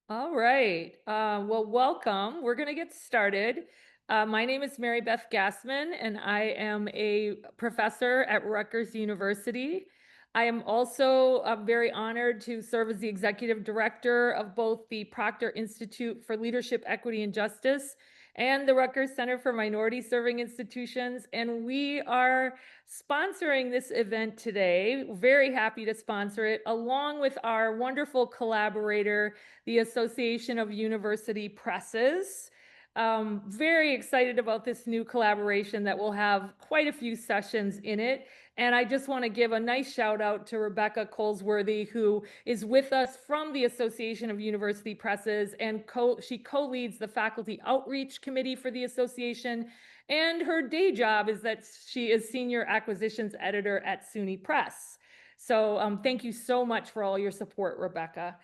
All right. Well, welcome. We're going to get started. My name is Mary Beth Gassman, and I am a professor at Rutgers University. I am also very honored to serve as the executive director of both the Proctor Institute for Leadership, Equity, and Justice and the Rutgers Center for Minority Serving Institutions. And we are sponsoring this event today. Very happy to sponsor it, along with our wonderful collaborator, the Association of University Presses. Very excited about this new collaboration that will have quite a few sessions in it. And I just want to give a nice shout out to Rebecca Colesworthy, who is with us from the Association of University Presses, and she co-leads the Faculty Outreach Committee for the association. And her day job is that she is Senior Acquisitions Editor at SUNY Press. So thank you so much for all your support, Rebecca.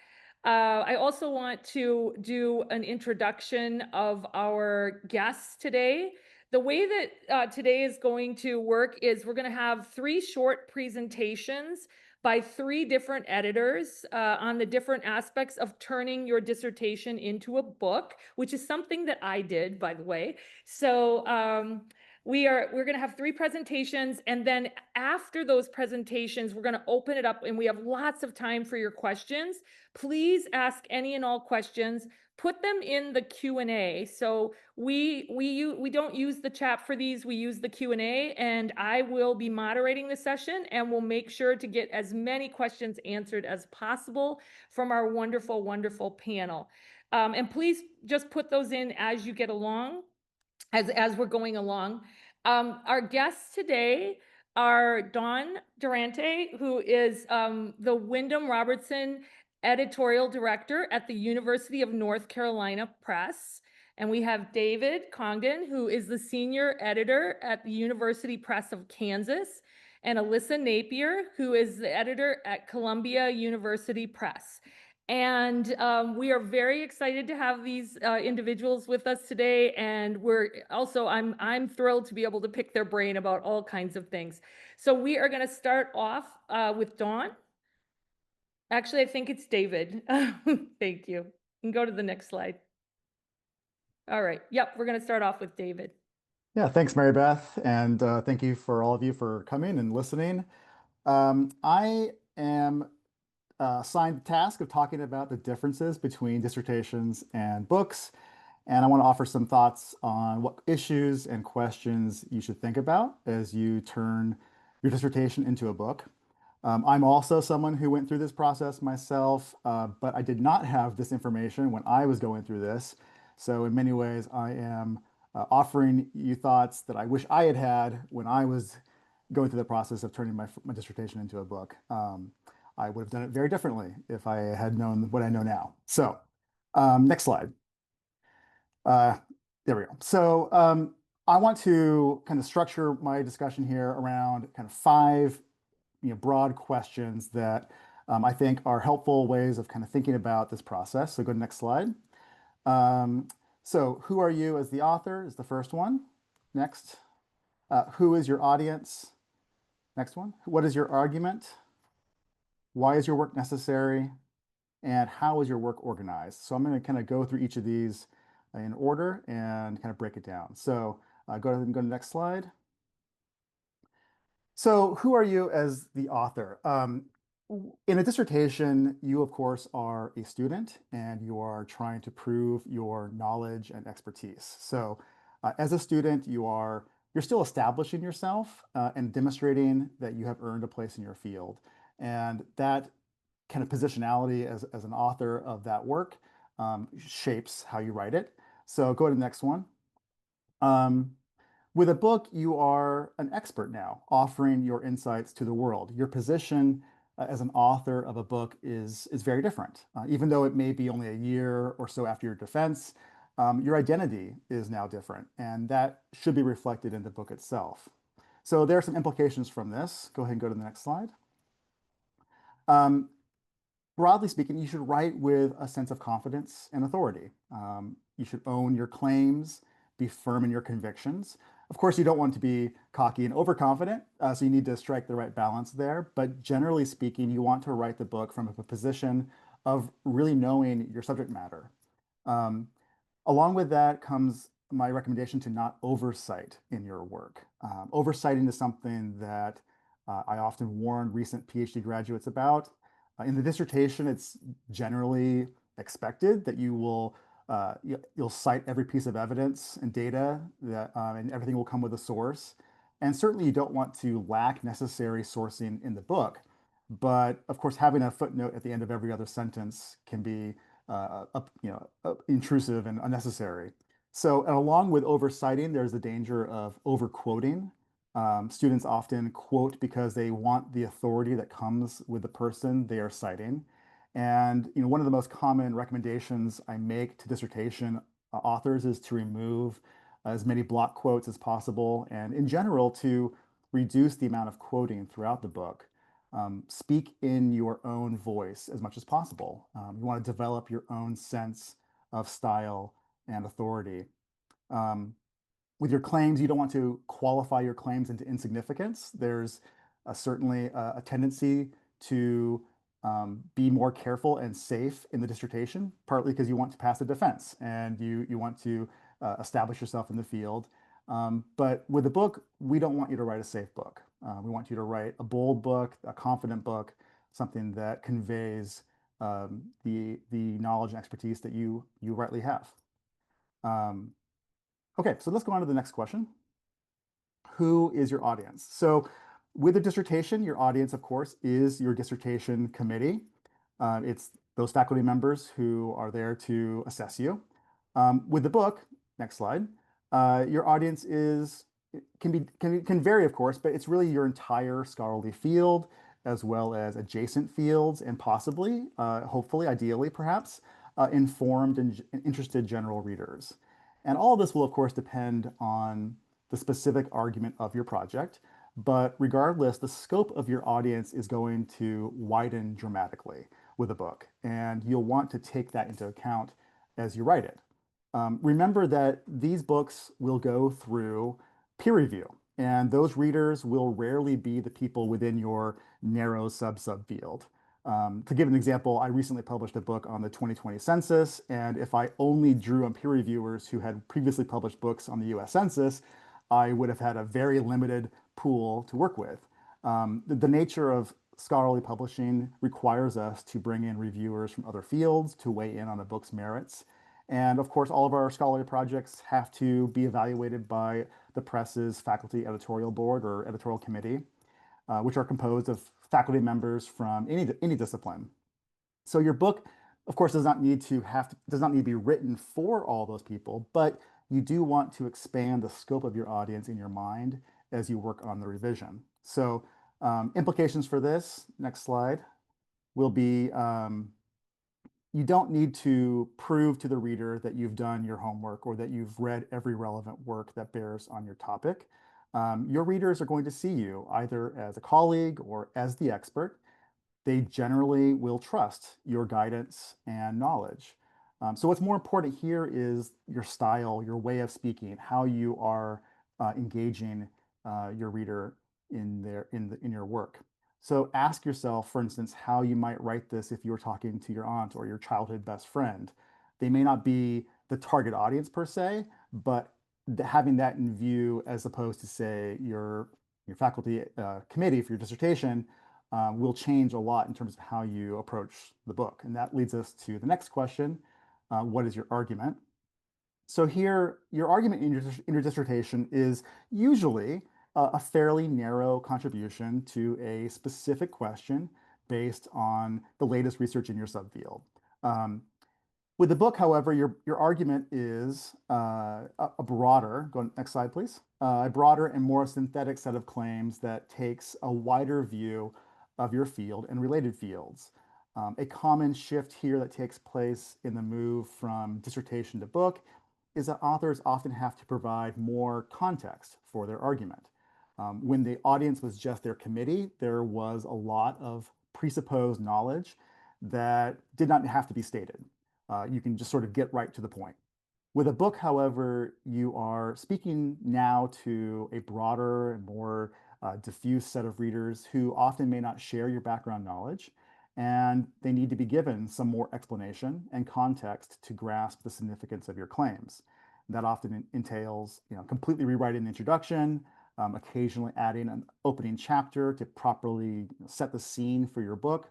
I also want to do an introduction of our guests today. The way that today is going to work is we're going to have three short presentations by three different editors on the different aspects of turning your dissertation into a book, which is something that I did, by the way. So we're going to have three presentations, and then after those presentations, we're going to open it up, and we have lots of time for your questions. Please ask any and all questions. Put them in the Q&A. So we don't use the chat for these. We use the Q&A, and I will be moderating the session, and we'll make sure to get as many questions answered as possible from our wonderful, wonderful panel. And please just put those in as you get along, as we're going along. Our guests today are Dawn Durante, who is the Wyndham Robertson editorial director at the University of North Carolina Press. And we have David Congdon, who is the senior editor at the University Press of Kansas, and Alyssa Napier, who is the editor at Columbia University Press. And we are very excited to have these individuals with us today. And I'm thrilled to be able to pick their brain about all kinds of things. So we are going to start off with Dawn. Actually, I think it's David. Thank you. You can go to the next slide. All right. Yep, we're going to start off with David. Yeah, thanks, Mary Beth, and thank you for all of you for coming and listening. I am assigned the task of talking about the differences between dissertations and books, and I want to offer some thoughts on what issues and questions you should think about as you turn your dissertation into a book. I'm also someone who went through this process myself, but I did not have this information when I was going through this. So in many ways, I am offering you thoughts that I wish I had had when I was going through the process of turning my dissertation into a book. I would have done it very differently if I had known what I know now. So next slide. Uh, there we go. So I want to kind of structure my discussion here around kind of five broad questions that I think are helpful ways of kind of thinking about this process. So go to the next slide. Um, so who are you as the author is the first one. Next. Who is your audience? Next one. What is your argument? Why is your work necessary? And how is your work organized? So I'm going to kind of go through each of these in order and kind of break it down. So go ahead and go to the next slide. So, who are you as the author? In a dissertation, you, of course, are a student and you are trying to prove your knowledge and expertise. So, as a student, you're still establishing yourself and demonstrating that you have earned a place in your field. And that kind of positionality as an author of that work shapes how you write it. So, go to the next one. Um, with a book, you are an expert now, offering your insights to the world. Your position as an author of a book is very different. Even though it may be only a year or so after your defense, your identity is now different, and that should be reflected in the book itself. So there are some implications from this. Go ahead and go to the next slide. Um, Broadly speaking, you should write with a sense of confidence and authority. You should own your claims, be firm in your convictions. Of course, you don't want to be cocky and overconfident, so you need to strike the right balance there. But generally speaking, you want to write the book from a position of really knowing your subject matter. Um, Along with that comes my recommendation to not oversight in your work. Oversighting is something that I often warn recent PhD graduates about. In the dissertation, it's generally expected that you'll cite every piece of evidence and data and everything will come with a source. And certainly, you don't want to lack necessary sourcing in the book. But of course, having a footnote at the end of every other sentence can be intrusive and unnecessary. So, and along with oversighting, there's the danger of overquoting. Students often quote because they want the authority that comes with the person they are citing. And one of the most common recommendations I make to dissertation authors is to remove as many block quotes as possible, and in general, to reduce the amount of quoting throughout the book. Speak in your own voice as much as possible. You want to develop your own sense of style and authority. Um, with your claims, you don't want to qualify your claims into insignificance. There's certainly a tendency to be more careful and safe in the dissertation, partly because you want to pass a defense and you want to establish yourself in the field. But with a book, we don't want you to write a safe book. We want you to write a bold book, a confident book, something that conveys the knowledge and expertise that you rightly have. Um, okay, so let's go on to the next question. Who is your audience? So with a dissertation, your audience, of course, is your dissertation committee. It's those faculty members who are there to assess you. With the book, next slide, your audience can vary, of course, but it's really your entire scholarly field as well as adjacent fields and possibly, hopefully, ideally, perhaps, informed and interested general readers. And all of this will, of course, depend on the specific argument of your project. But regardless, the scope of your audience is going to widen dramatically with a book, and you'll want to take that into account as you write it. Remember that these books will go through peer review, and those readers will rarely be the people within your narrow subfield. To give an example, I recently published a book on the 2020 census, and if I only drew on peer reviewers who had previously published books on the US Census, I would have had a very limited pool to work with. The nature of scholarly publishing requires us to bring in reviewers from other fields to weigh in on a book's merits. And of course, all of our scholarly projects have to be evaluated by the press's faculty editorial board or editorial committee, which are composed of faculty members from any discipline. So your book, of course, does not need to be written for all those people, but you do want to expand the scope of your audience in your mind as you work on the revision. So implications for this, next slide, will be you don't need to prove to the reader that you've done your homework or that you've read every relevant work that bears on your topic. Your readers are going to see you either as a colleague or as the expert. They generally will trust your guidance and knowledge. So what's more important here is your style, your way of speaking, how you are engaging your reader in your work. So ask yourself, for instance, how you might write this if you were talking to your aunt or your childhood best friend. They may not be the target audience per se, but having that in view as opposed to, say, your faculty committee for your dissertation will change a lot in terms of how you approach the book. And that leads us to the next question. What is your argument? So here, your argument in your dissertation is usually a fairly narrow contribution to a specific question based on the latest research in your subfield. Um, with the book, however, your argument is a broader, go next slide, please, a broader and more synthetic set of claims that takes a wider view of your field and related fields. A common shift here that takes place in the move from dissertation to book is that authors often have to provide more context for their argument. When the audience was just their committee, there was a lot of presupposed knowledge that did not have to be stated. You can just sort of get right to the point. With a book, however, you are speaking now to a broader and more diffuse set of readers who often may not share your background knowledge. and they need to be given some more explanation and context to grasp the significance of your claims. That often entails, completely rewriting the introduction, occasionally adding an opening chapter to properly set the scene for your book.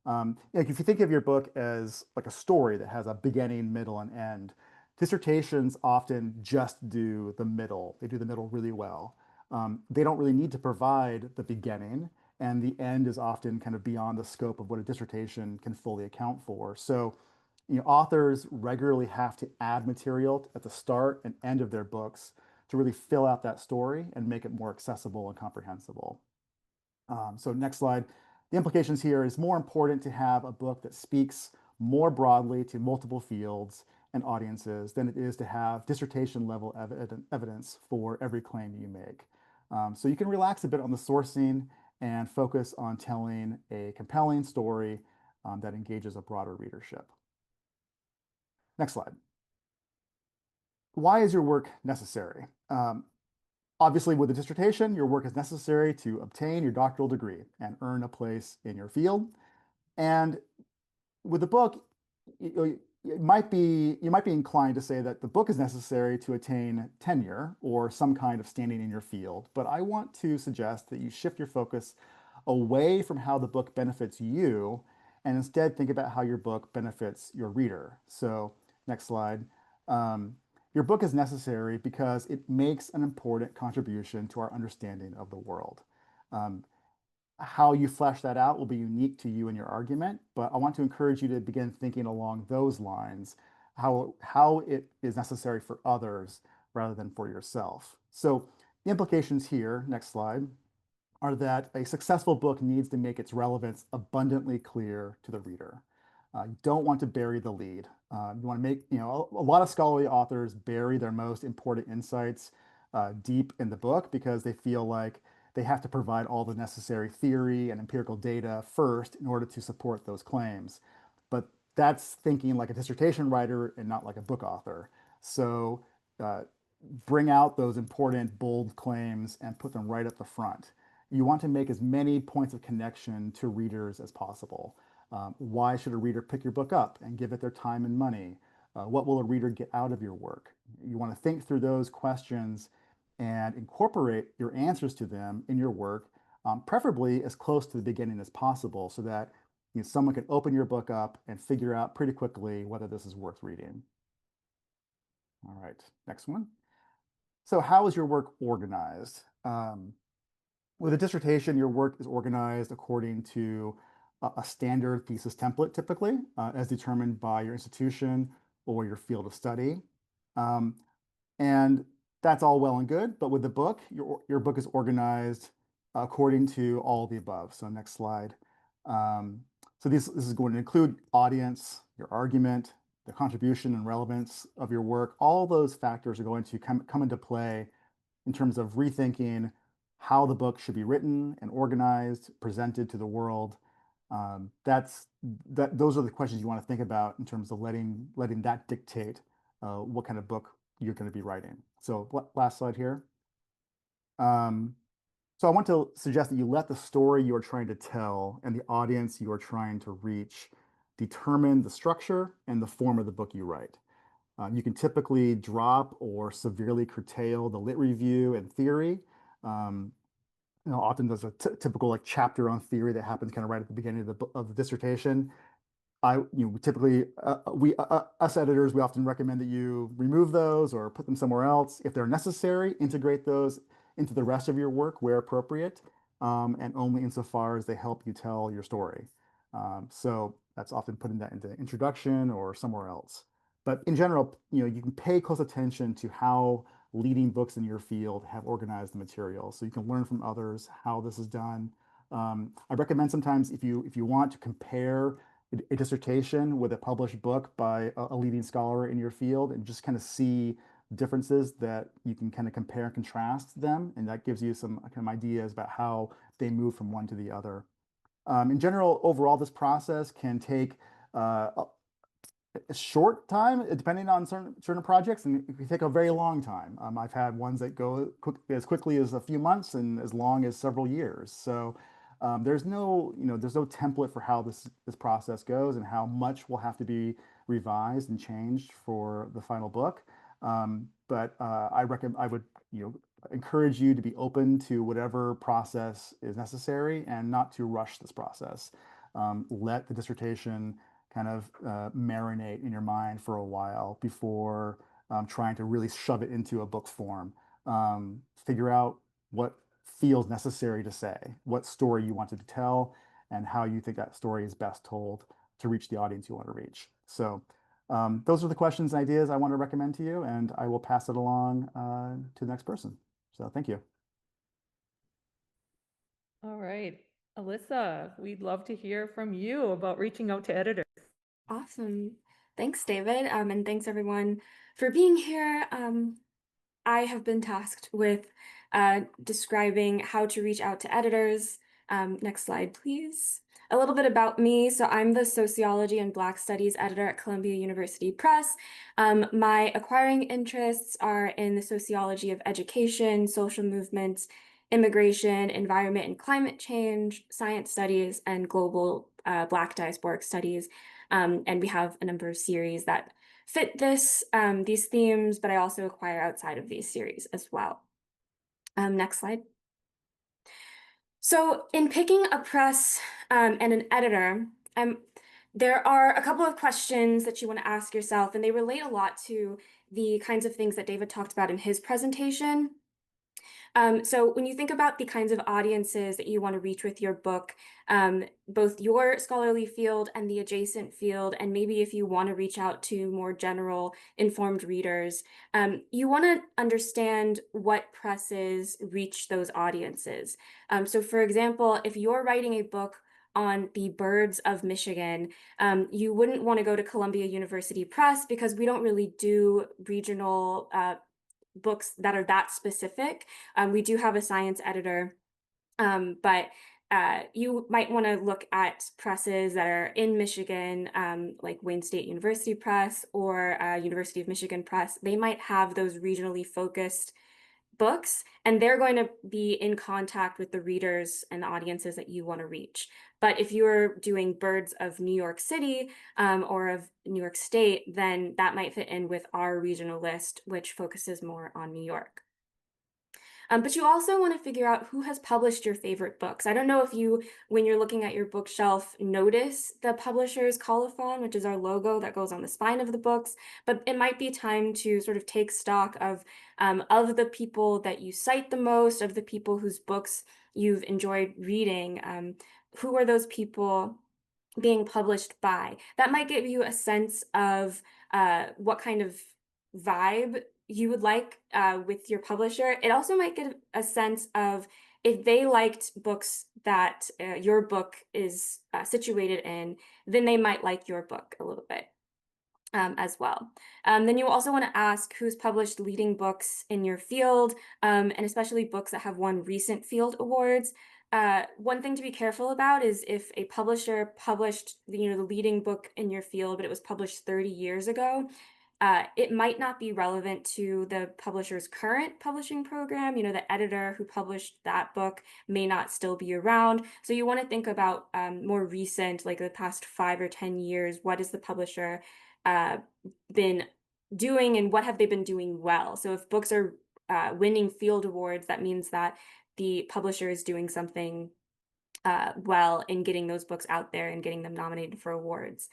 Like if you think of your book as like a story that has a beginning, middle, and end, dissertations often just do the middle. They do the middle really well. They don't really need to provide the beginning, and the end is often kind of beyond the scope of what a dissertation can fully account for. So, authors regularly have to add material at the start and end of their books to really fill out that story and make it more accessible and comprehensible. So next slide. The implications here is more important to have a book that speaks more broadly to multiple fields and audiences than it is to have dissertation level evidence for every claim you make. So you can relax a bit on the sourcing and focus on telling a compelling story that engages a broader readership. Next slide. Why is your work necessary? Obviously, with a dissertation, your work is necessary to obtain your doctoral degree and earn a place in your field. And with a book, you might be inclined to say that the book is necessary to attain tenure or some kind of standing in your field. But I want to suggest that you shift your focus away from how the book benefits you and instead think about how your book benefits your reader. So, next slide. Um, your book is necessary because it makes an important contribution to our understanding of the world. Um, how you flesh that out will be unique to you and your argument, but I want to encourage you to begin thinking along those lines, how it is necessary for others rather than for yourself. So the implications here, next slide, are that a successful book needs to make its relevance abundantly clear to the reader. You don't want to bury the lead. You want to make, a lot of scholarly authors bury their most important insights deep in the book because they feel like they have to provide all the necessary theory and empirical data first in order to support those claims. But that's thinking like a dissertation writer and not like a book author. So uh, bring out those important, bold claims and put them right at the front. You want to make as many points of connection to readers as possible. Why should a reader pick your book up and give it their time and money? What will a reader get out of your work? You want to think through those questions and incorporate your answers to them in your work, preferably as close to the beginning as possible so that someone can open your book up and figure out pretty quickly whether this is worth reading. All right, next one. So how is your work organized? With a dissertation, your work is organized according to a standard thesis template, typically, as determined by your institution or your field of study. Um, and that's all well and good, but with the book, your book is organized according to all the above. So next slide. Um, so this is going to include audience, your argument, the contribution and relevance of your work. All those factors are going to come into play in terms of rethinking how the book should be written and organized, presented to the world. Those are the questions you want to think about in terms of letting that dictate what kind of book you're going to be writing. So last slide here. Um, so I want to suggest that you let the story you are trying to tell and the audience you are trying to reach determine the structure and the form of the book you write. You can typically drop or severely curtail the lit review and theory. Um, often there's a typical like chapter on theory that happens kind of right at the beginning of the dissertation. Typically, us editors, we often recommend that you remove those or put them somewhere else. If they're necessary, integrate those into the rest of your work where appropriate, and only insofar as they help you tell your story. So that's often putting that into introduction or somewhere else. But in general, you can pay close attention to how leading books in your field have organized the material, so you can learn from others how this is done. I recommend sometimes if you want to compare a dissertation with a published book by a leading scholar in your field and just kind of see differences that you can kind of compare and contrast them. And that gives you some kind of ideas about how they move from one to the other. In general, overall, this process can take a short time, depending on certain projects, and it can take a very long time. I've had ones that go as quickly as a few months and as long as several years. So there's no template for how this process goes and how much will have to be revised and changed for the final book. But I would, encourage you to be open to whatever process is necessary and not to rush this process. Let the dissertation kind of marinate in your mind for a while before trying to really shove it into a book form. Figure out what feels necessary to say, what story you wanted to tell, and how you think that story is best told to reach the audience you want to reach. So, those are the questions and ideas I want to recommend to you, and I will pass it along to the next person. So, thank you. All right. Alyssa, we'd love to hear from you about reaching out to editors. Awesome. Thanks, David. And thanks everyone for being here. I have been tasked with describing how to reach out to editors. Next slide, please. A little bit about me. So I'm the Sociology and Black Studies editor at Columbia University Press. My acquiring interests are in the sociology of education, social movements, immigration, environment and climate change, science studies, and global Black diasporic studies. And we have a number of series that fit these themes, but I also acquire outside of these series as well. Next slide. So in picking a press and an editor, there are a couple of questions that you want to ask yourself, and they relate a lot to the kinds of things that David talked about in his presentation. So when you think about the kinds of audiences that you want to reach with your book, both your scholarly field and the adjacent field, and maybe if you want to reach out to more general informed readers, you want to understand what presses reach those audiences. So for example, if you're writing a book on the birds of Michigan, you wouldn't want to go to Columbia University Press because we don't really do regional books that are that specific. We do have a science editor, but you might want to look at presses that are in Michigan, like Wayne State University Press or University of Michigan Press. They might have those regionally focused books, and they're going to be in contact with the readers and the audiences that you want to reach. But if you're doing birds of New York City or of New York State, then that might fit in with our regional list, which focuses more on New York. But you also want to figure out who has published your favorite books. I don't know if you, when you're looking at your bookshelf, notice the publisher's colophon, which is our logo that goes on the spine of the books, but it might be time to sort of take stock of the people that you cite the most, of the people whose books you've enjoyed reading. Who are those people being published by? That might give you a sense of what kind of vibe you would like with your publisher. It also might give a sense of if they liked books that your book is situated in, then they might like your book a little bit as well. Then you also want to ask who's published leading books in your field, and especially books that have won recent field awards. One thing to be careful about is if a publisher published, the leading book in your field, but it was published 30 years ago, it might not be relevant to the publisher's current publishing program. The editor who published that book may not still be around. So you want to think about more recent, like the past 5 or 10 years, what has the publisher been doing and what have they been doing well? So if books are winning field awards, that means that the publisher is doing something well in getting those books out there and getting them nominated for awards.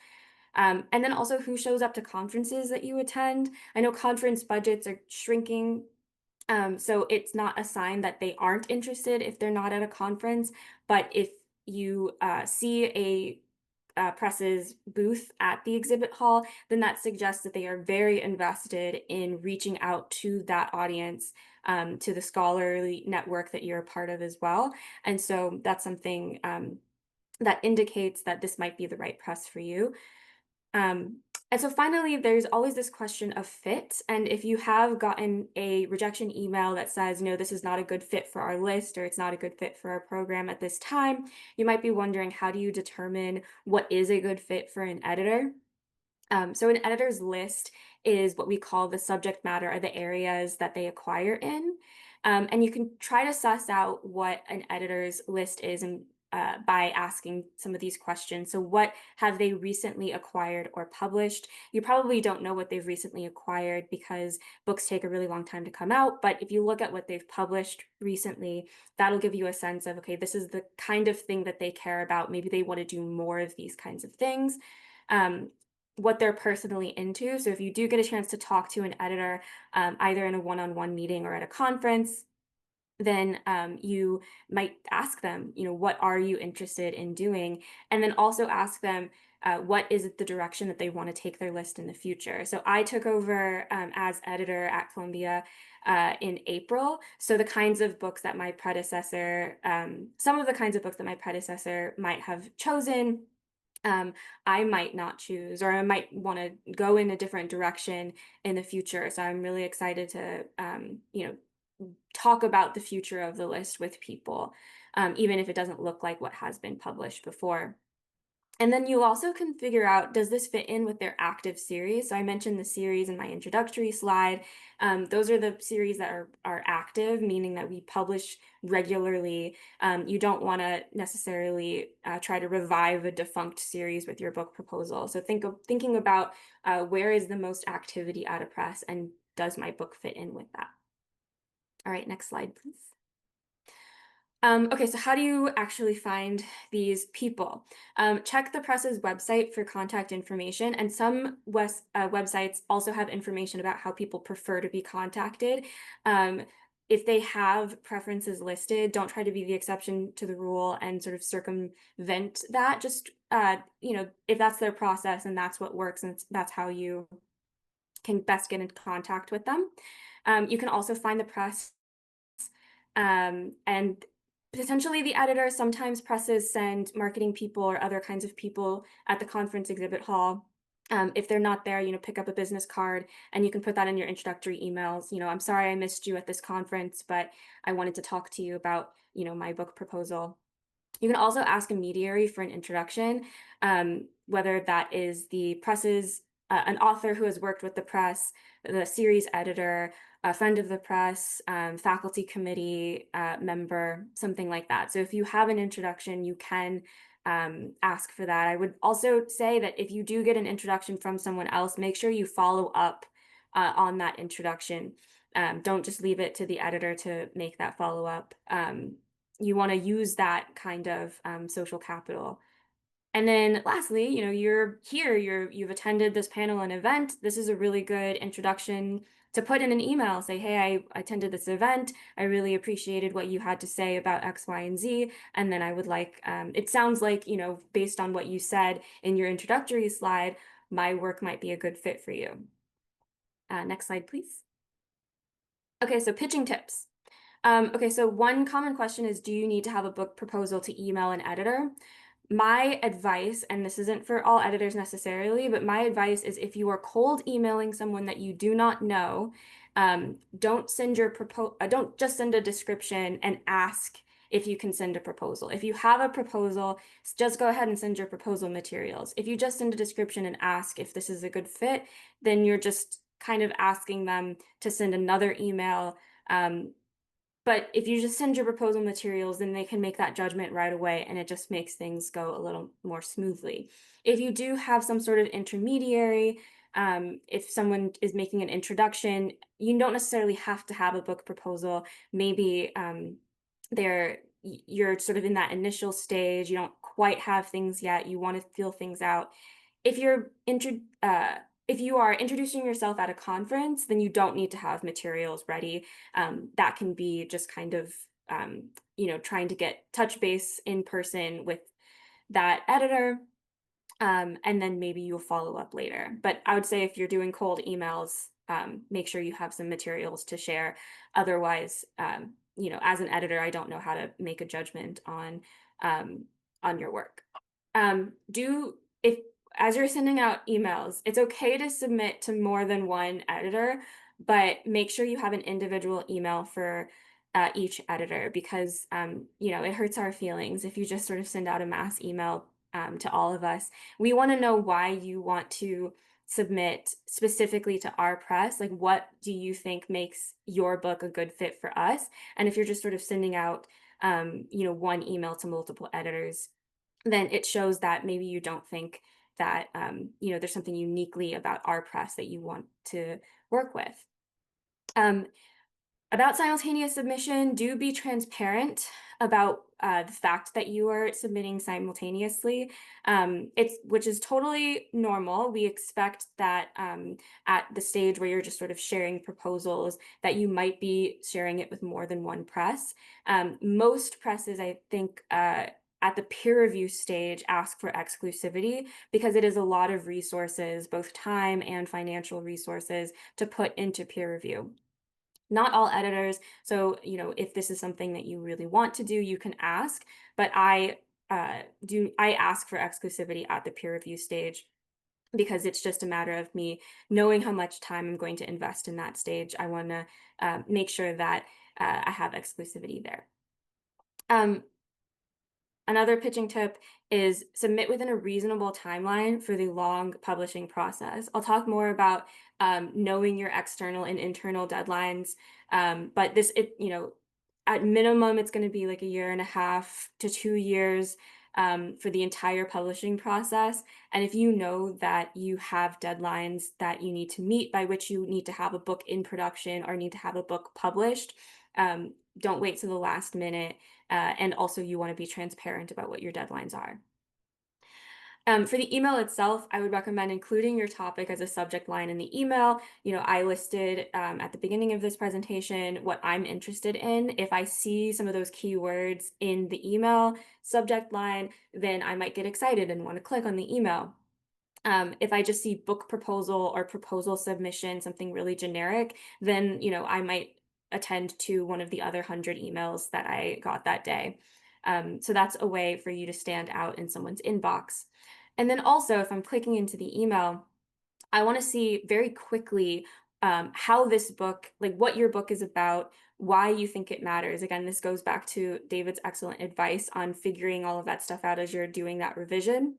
And then also who shows up to conferences that you attend. I know conference budgets are shrinking, so it's not a sign that they aren't interested if they're not at a conference. But if you see a press's booth at the exhibit hall, then that suggests that they are very invested in reaching out to that audience, to the scholarly network that you're a part of as well. And so that's something that indicates that this might be the right press for you. And so finally, there's always this question of fit. And if you have gotten a rejection email that says, no, this is not a good fit for our list, or it's not a good fit for our program at this time, you might be wondering, how do you determine what is a good fit for an editor? So an editor's list is what we call the subject matter or the areas that they acquire in. And you can try to suss out what an editor's list is and by asking some of these questions. So what have they recently acquired or published? You probably don't know what they've recently acquired because books take a really long time to come out. But if you look at what they've published recently, that'll give you a sense of, okay, this is the kind of thing that they care about. Maybe they want to do more of these kinds of things. What they're personally into. So if you do get a chance to talk to an editor, either in a one-on-one meeting or at a conference, then you might ask them, what are you interested in doing? And then also ask them, what is the direction that they want to take their list in the future? So I took over as editor at Columbia in April. So the kinds of books that my predecessor, some of the kinds of books that my predecessor might have chosen, I might not choose, or I might want to go in a different direction in the future. So I'm really excited to, talk about the future of the list with people, even if it doesn't look like what has been published before. And then you also can figure out, does this fit in with their active series? So I mentioned the series in my introductory slide. Those are the series that are active, meaning that we publish regularly. You don't want to necessarily try to revive a defunct series with your book proposal. So thinking about where is the most activity at a press, and does my book fit in with that? All right, next slide, please. Okay, so how do you actually find these people? Check the press's website for contact information, and some websites also have information about how people prefer to be contacted. If they have preferences listed, don't try to be the exception to the rule and sort of circumvent that. Just, if that's their process and that's what works and that's how you can best get in contact with them. You can also find the press and potentially the editor. Sometimes presses send marketing people or other kinds of people at the conference exhibit hall. If they're not there, pick up a business card and you can put that in your introductory emails. I'm sorry I missed you at this conference, but I wanted to talk to you about, my book proposal. You can also ask a mediary for an introduction, whether that is the press's, an author who has worked with the press, the series editor, a friend of the press, faculty committee member, something like that. So if you have an introduction, you can ask for that. I would also say that if you do get an introduction from someone else, make sure you follow up on that introduction. Don't just leave it to the editor to make that follow up. You want to use that kind of social capital. And then lastly, you're here, you've attended this panel and event. This is a really good introduction to put in an email. Say, hey, I attended this event. I really appreciated what you had to say about X, Y, and Z. And then I would like, it sounds like, based on what you said in your introductory slide, my work might be a good fit for you. Next slide, please. Okay, so pitching tips. Okay, so one common question is, do you need to have a book proposal to email an editor? My advice, and this isn't for all editors necessarily, but my advice is if you are cold emailing someone that you do not know, don't don't just send a description and ask if you can send a proposal. If you have a proposal, just go ahead and send your proposal materials. If you just send a description and ask if this is a good fit, then you're just kind of asking them to send another email. But if you just send your proposal materials, then they can make that judgment right away, and it just makes things go a little more smoothly. If you do have some sort of intermediary, if someone is making an introduction, you don't necessarily have to have a book proposal. Maybe you're sort of in that initial stage, you don't quite have things yet, you want to feel things out. If you are introducing yourself at a conference, then you don't need to have materials ready. That can be just kind of, trying to get touch base in person with that editor. And then maybe you'll follow up later. But I would say if you're doing cold emails, make sure you have some materials to share. Otherwise, as an editor, I don't know how to make a judgment on your work. If as you're sending out emails, it's okay to submit to more than one editor, but make sure you have an individual email for each editor because, it hurts our feelings if you just sort of send out a mass email to all of us. We want to know why you want to submit specifically to our press. Like, what do you think makes your book a good fit for us? And if you're just sort of sending out one email to multiple editors, then it shows that maybe you don't think that there's something uniquely about our press that you want to work with. About simultaneous submission, do be transparent about the fact that you are submitting simultaneously, which is totally normal. We expect that at the stage where you're just sort of sharing proposals, that you might be sharing it with more than one press. Most presses, I think, at the peer review stage ask for exclusivity because it is a lot of resources, both time and financial resources, to put into peer review. Not all editors. So, if this is something that you really want to do, you can ask, but I ask for exclusivity at the peer review stage because it's just a matter of me knowing how much time I'm going to invest in that stage. I want to make sure that I have exclusivity there. Another pitching tip is submit within a reasonable timeline for the long publishing process. I'll talk more about knowing your external and internal deadlines, but at minimum, it's going to be like 1.5 to 2 years for the entire publishing process. And if you know that you have deadlines that you need to meet by which you need to have a book in production or need to have a book published, don't wait to the last minute. And also you want to be transparent about what your deadlines are. For the email itself, I would recommend including your topic as a subject line in the email. I listed at the beginning of this presentation what I'm interested in. If I see some of those keywords in the email subject line, then I might get excited and want to click on the email. If I just see book proposal or proposal submission, something really generic, then I might attend to one of the other 100 emails that I got that day. So that's a way for you to stand out in someone's inbox. And then also, if I'm clicking into the email, I want to see very quickly how this book, like what your book is about, why you think it matters. Again, this goes back to David's excellent advice on figuring all of that stuff out as you're doing that revision.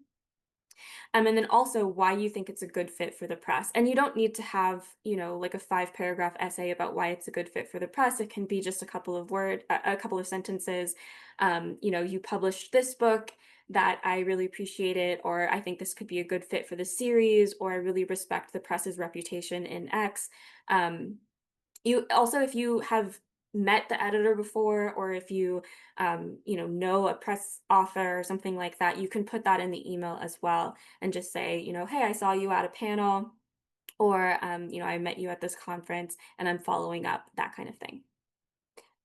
And then also why you think it's a good fit for the press. And you don't need to have, like a 5-paragraph essay about why it's a good fit for the press. It can be just a couple of sentences. You published this book that I really appreciated, or I think this could be a good fit for the series, or I really respect the press's reputation in X. You also, if you have met the editor before, or if you know a press author or something like that, you can put that in the email as well and just say, hey, I saw you at a panel, or I met you at this conference and I'm following up, that kind of thing.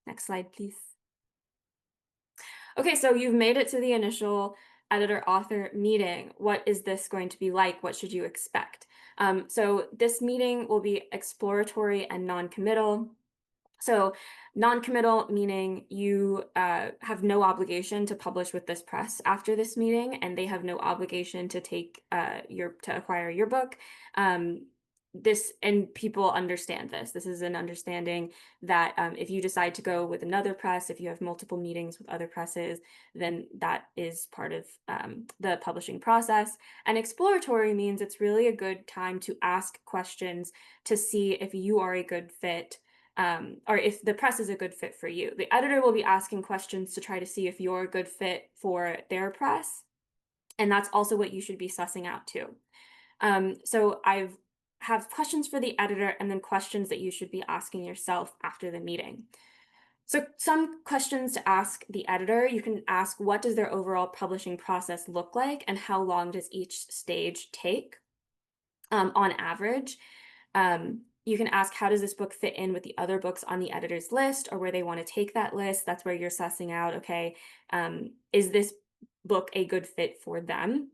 Next slide, please. Okay, so you've made it to the initial editor-author meeting. What is this going to be like? What should you expect? So this meeting will be exploratory and non-committal. So non-committal meaning you have no obligation to publish with this press after this meeting, and they have no obligation to to acquire your book. And people understand this. This is an understanding that if you decide to go with another press, if you have multiple meetings with other presses, then that is part of the publishing process. And exploratory means it's really a good time to ask questions to see if you are a good fit, or if the press is a good fit for you. The editor will be asking questions to try to see if you're a good fit for their press. And that's also what you should be sussing out too. So I have questions for the editor and then questions that you should be asking yourself after the meeting. So some questions to ask the editor, you can ask, what does their overall publishing process look like and how long does each stage take on average? You can ask, how does this book fit in with the other books on the editor's list, or where they want to take that list? That's where you're sussing out, okay, is this book a good fit for them?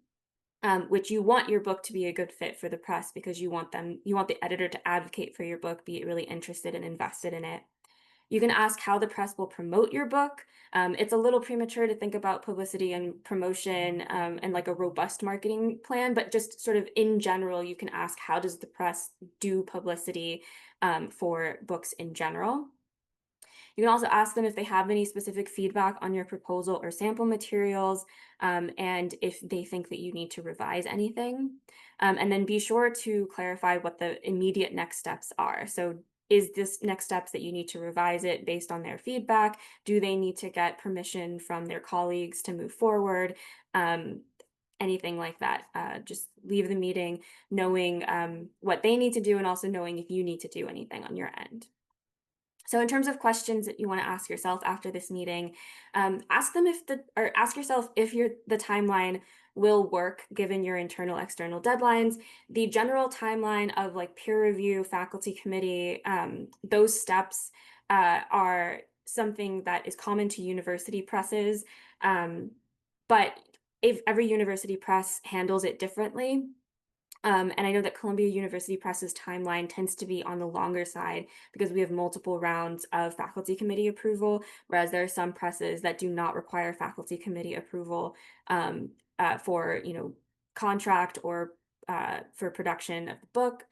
Which you want your book to be a good fit for the press because you want the editor to advocate for your book, be really interested and invested in it. You can ask how the press will promote your book. It's a little premature to think about publicity and promotion and like a robust marketing plan, but just sort of in general, you can ask, how does the press do publicity for books in general? You can also ask them if they have any specific feedback on your proposal or sample materials, and if they think that you need to revise anything. And then be sure to clarify what the immediate next steps are. So is this next steps that you need to revise it based on their feedback? Do they need to get permission from their colleagues to move forward? Anything like that. Just leave the meeting knowing what they need to do and also knowing if you need to do anything on your end. So in terms of questions that you want to ask yourself after this meeting, ask them if or ask yourself if the timeline will work given your internal external deadlines. The general timeline of like peer review, faculty committee, those steps are something that is common to university presses. But if every university press handles it differently, and I know that Columbia University Press's timeline tends to be on the longer side because we have multiple rounds of faculty committee approval, whereas there are some presses that do not require faculty committee approval for, contract or for production of the book.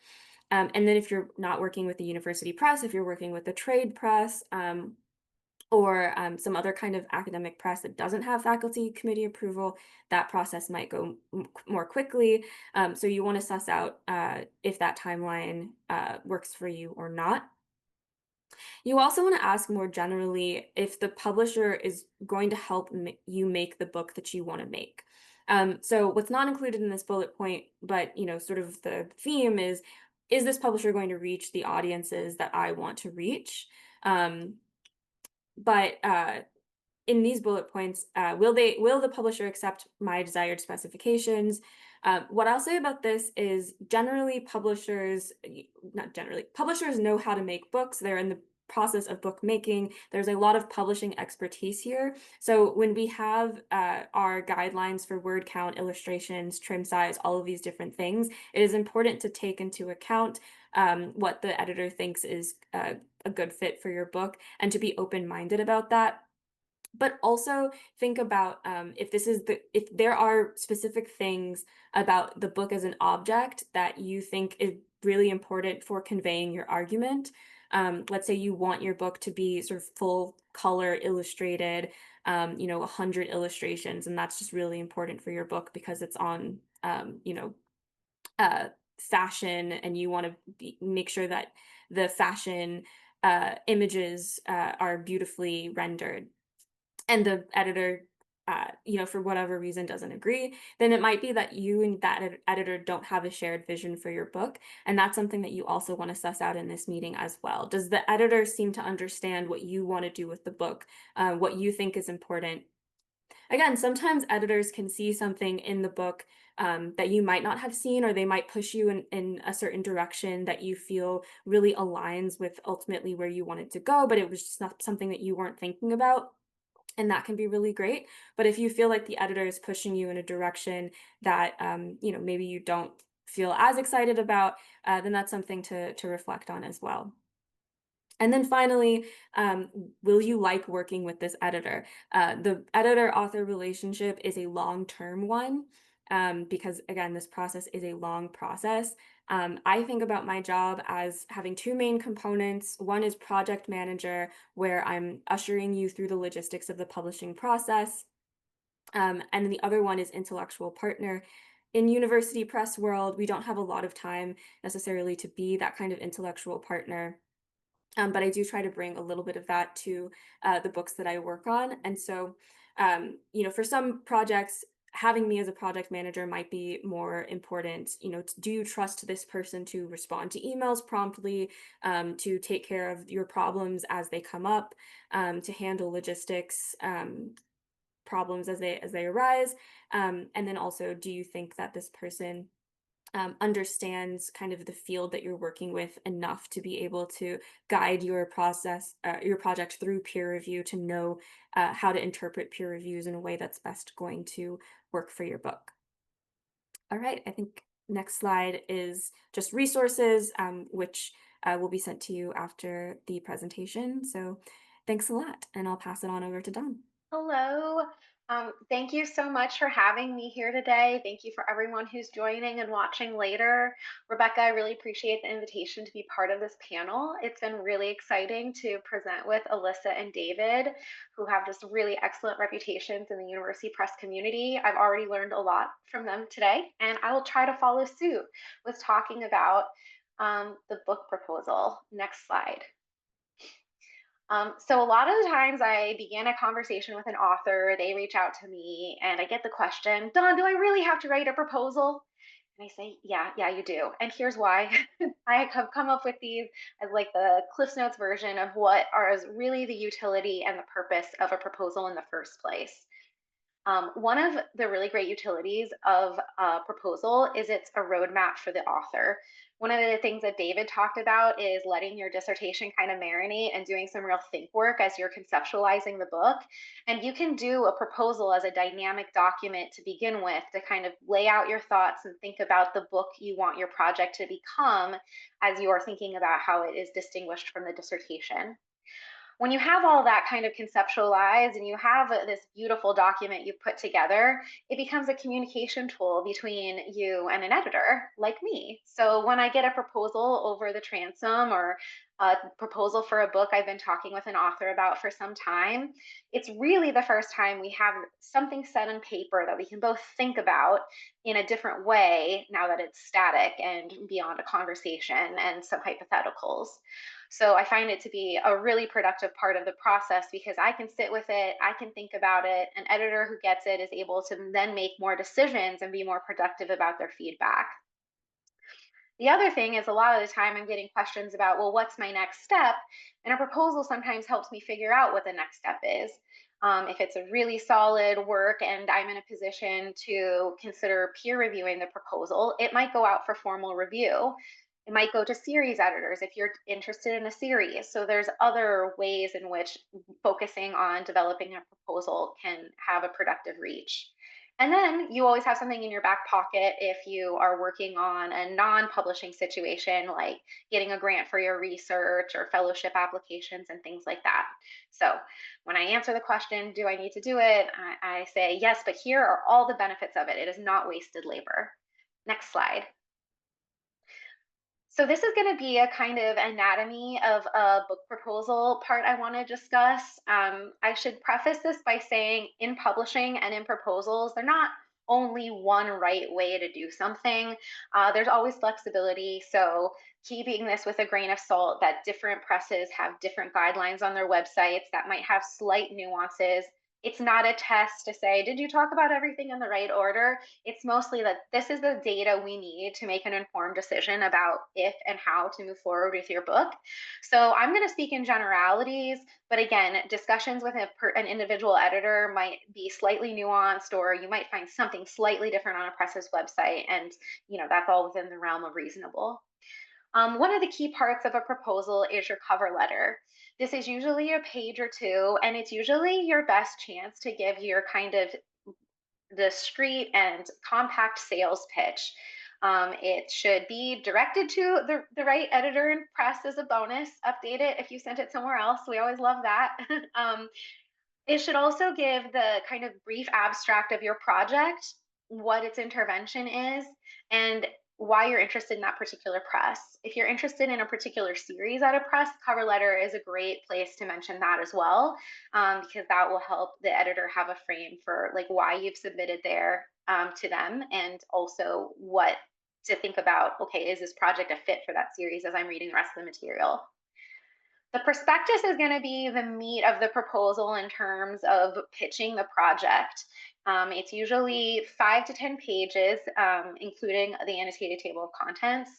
And then if you're not working with the university press, if you're working with the trade press, or some other kind of academic press that doesn't have faculty committee approval, that process might go more quickly. So you want to suss out if that timeline works for you or not. You also want to ask more generally if the publisher is going to help you make the book that you want to make. So what's not included in this bullet point, but sort of the theme is this publisher going to reach the audiences that I want to reach? But in these bullet points, will the publisher accept my desired specifications? What I'll say about this is publishers know how to make books. They're in the process of book making. There's a lot of publishing expertise here. So when we have our guidelines for word count, illustrations, trim size, all of these different things, it is important to take into account what the editor thinks is a good fit for your book and to be open-minded about that. But also think about if there are specific things about the book as an object that you think is really important for conveying your argument. Let's say you want your book to be sort of full color illustrated, 100 illustrations, and that's just really important for your book because it's on, fashion, and you want to make sure that the fashion images are beautifully rendered, and the editor for whatever reason doesn't agree, then it might be that you and that editor don't have a shared vision for your book, and that's something that you also want to suss out in this meeting as well. Does the editor seem to understand what you want to do with the book, what you think is important? Again, sometimes editors can see something in the book that you might not have seen, or they might push you in a certain direction that you feel really aligns with ultimately where you wanted to go, but it was just not something that you weren't thinking about. And that can be really great. But if you feel like the editor is pushing you in a direction that maybe you don't feel as excited about, then that's something to reflect on as well. And then finally, will you like working with this editor? The editor-author relationship is a long-term one, because again, this process is a long process. I think about my job as having two main components. One is project manager, where I'm ushering you through the logistics of the publishing process. And then the other one is intellectual partner. In university press world, we don't have a lot of time necessarily to be that kind of intellectual partner. But I do try to bring a little bit of that to the books that I work on. And so, for some projects, having me as a project manager might be more important. Do you trust this person to respond to emails promptly, to take care of your problems as they come up, to handle logistics problems as they arise? And then also, do you think that this person understands kind of the field that you're working with enough to be able to guide your project through peer review, to know how to interpret peer reviews in a way that's best going to work for your book. All right, I think next slide is just resources, which will be sent to you after the presentation. So thanks a lot, and I'll pass it on over to Dawn. Hello. Thank you so much for having me here today. Thank you for everyone who's joining and watching later. Rebecca, I really appreciate the invitation to be part of this panel. It's been really exciting to present with Alyssa and David, who have just really excellent reputations in the university press community. I've already learned a lot from them today, and I will try to follow suit with talking about The book proposal. Next slide. So a lot of the times I begin a conversation with an author, they reach out to me and I get the question, Dawn, do I really have to write a proposal? And I say, yeah, you do. And here's why. I have come up with these as like the Cliffs Notes version of what are really the utility and the purpose of a proposal in the first place. One of the really great utilities of a proposal is it's a roadmap for the author. One of the things that David talked about is letting your dissertation kind of marinate and doing some real think work as you're conceptualizing the book. And you can do a proposal as a dynamic document to begin with to kind of lay out your thoughts and think about the book you want your project to become as you're thinking about how it is distinguished from the dissertation. When you have all that kind of conceptualized and you have this beautiful document you've put together, it becomes a communication tool between you and an editor like me. So when I get a proposal over the transom or a proposal for a book I've been talking with an author about for some time, it's really the first time we have something set on paper that we can both think about in a different way now that it's static and beyond a conversation and some hypotheticals. So I find it to be a really productive part of the process because I can sit with it, I can think about it. An editor who gets it is able to then make more decisions and be more productive about their feedback. The other thing is a lot of the time I'm getting questions about, well, what's my next step? And a proposal sometimes helps me figure out what the next step is. If it's a really solid work and I'm in a position to consider peer reviewing the proposal, it might go out for formal review. It might go to series editors if you're interested in a series. So there's other ways in which focusing on developing a proposal can have a productive reach. And then you always have something in your back pocket if you are working on a non-publishing situation, like getting a grant for your research or fellowship applications and things like that. So when I answer the question, do I need to do it? I say, yes, but here are all the benefits of it. It is not wasted labor. Next slide. So this is going to be a kind of anatomy of a book proposal part I want to discuss. I should preface this by saying in publishing and in proposals, they're not only one right way to do something. There's always flexibility. So keeping this with a grain of salt that different presses have different guidelines on their websites that might have slight nuances. It's not a test to say, did you talk about everything in the right order? It's mostly that this is the data we need to make an informed decision about if and how to move forward with your book. So I'm going to speak in generalities, but again, discussions with an individual editor might be slightly nuanced, or you might find something slightly different on a press's website, and that's all within the realm of reasonable. One of the key parts of a proposal is your cover letter. This is usually a page or two, and it's usually your best chance to give your kind of discreet and compact sales pitch. It should be directed to the right editor and press as a bonus. Update it if you sent it somewhere else. We always love that. It should also give the kind of brief abstract of your project, what its intervention is, and why you're interested in that particular press. If you're interested in a particular series at a press, cover letter is a great place to mention that as well, because that will help the editor have a frame for like why you've submitted there to them, and also what to think about. Okay, is this project a fit for that series as I'm reading the rest of the material? The prospectus is going to be the meat of the proposal in terms of pitching the project. It's usually 5 to 10 pages, including the annotated table of contents.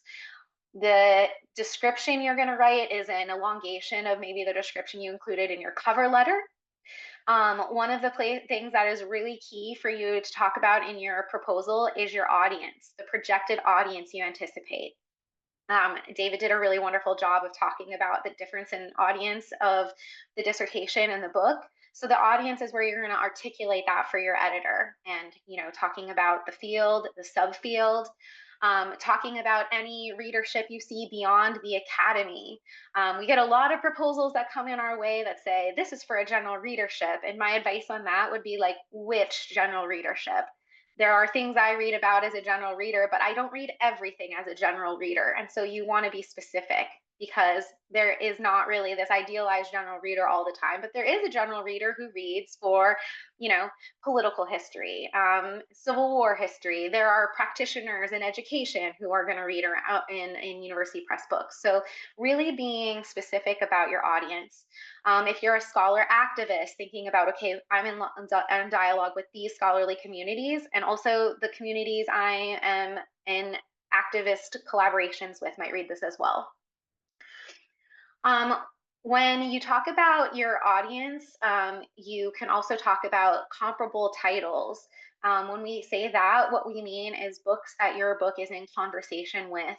The description you're going to write is an elongation of maybe the description you included in your cover letter. One of the things that is really key for you to talk about in your proposal is your audience, the projected audience you anticipate. David did a really wonderful job of talking about the difference in audience of the dissertation and the book. So the audience is where you're going to articulate that for your editor, and talking about the field, the subfield, talking about any readership you see beyond the academy. We get a lot of proposals that come in our way that say this is for a general readership, and my advice on that would be like, which general readership? There are things I read about as a general reader, but I don't read everything as a general reader. And so you want to be specific. because there is not really this idealized general reader all the time, but there is a general reader who reads for, you know, political history, Civil War history. There are practitioners in education who are going to read in university press books. So really being specific about your audience. If you're a scholar activist, thinking about, okay, I'm in dialogue with these scholarly communities and also the communities I am in activist collaborations with might read this as well. Um, when you talk about your audience, you can also talk about comparable titles. When we say that, what we mean is books that your book is in conversation with.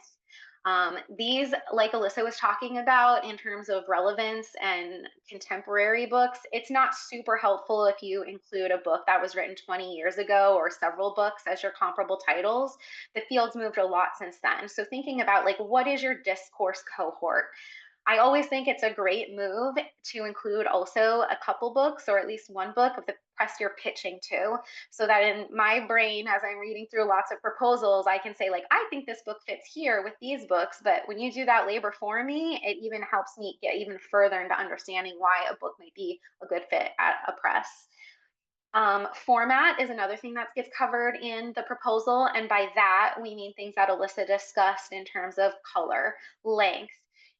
These, like Alyssa was talking about in terms of relevance and contemporary books, it's not super helpful if you include a book that was written 20 years ago or several books as your comparable titles. The field's moved a lot since then. So thinking about like, what is your discourse cohort? I always think it's a great move to include also a couple books or at least one book of the press you're pitching to, so that in my brain, as I'm reading through lots of proposals, I can say, like, I think this book fits here with these books. But when you do that labor for me, it even helps me get even further into understanding why a book might be a good fit at a press. Format is another thing that gets covered in the proposal. And by that, we mean things that Alyssa discussed in terms of color, length.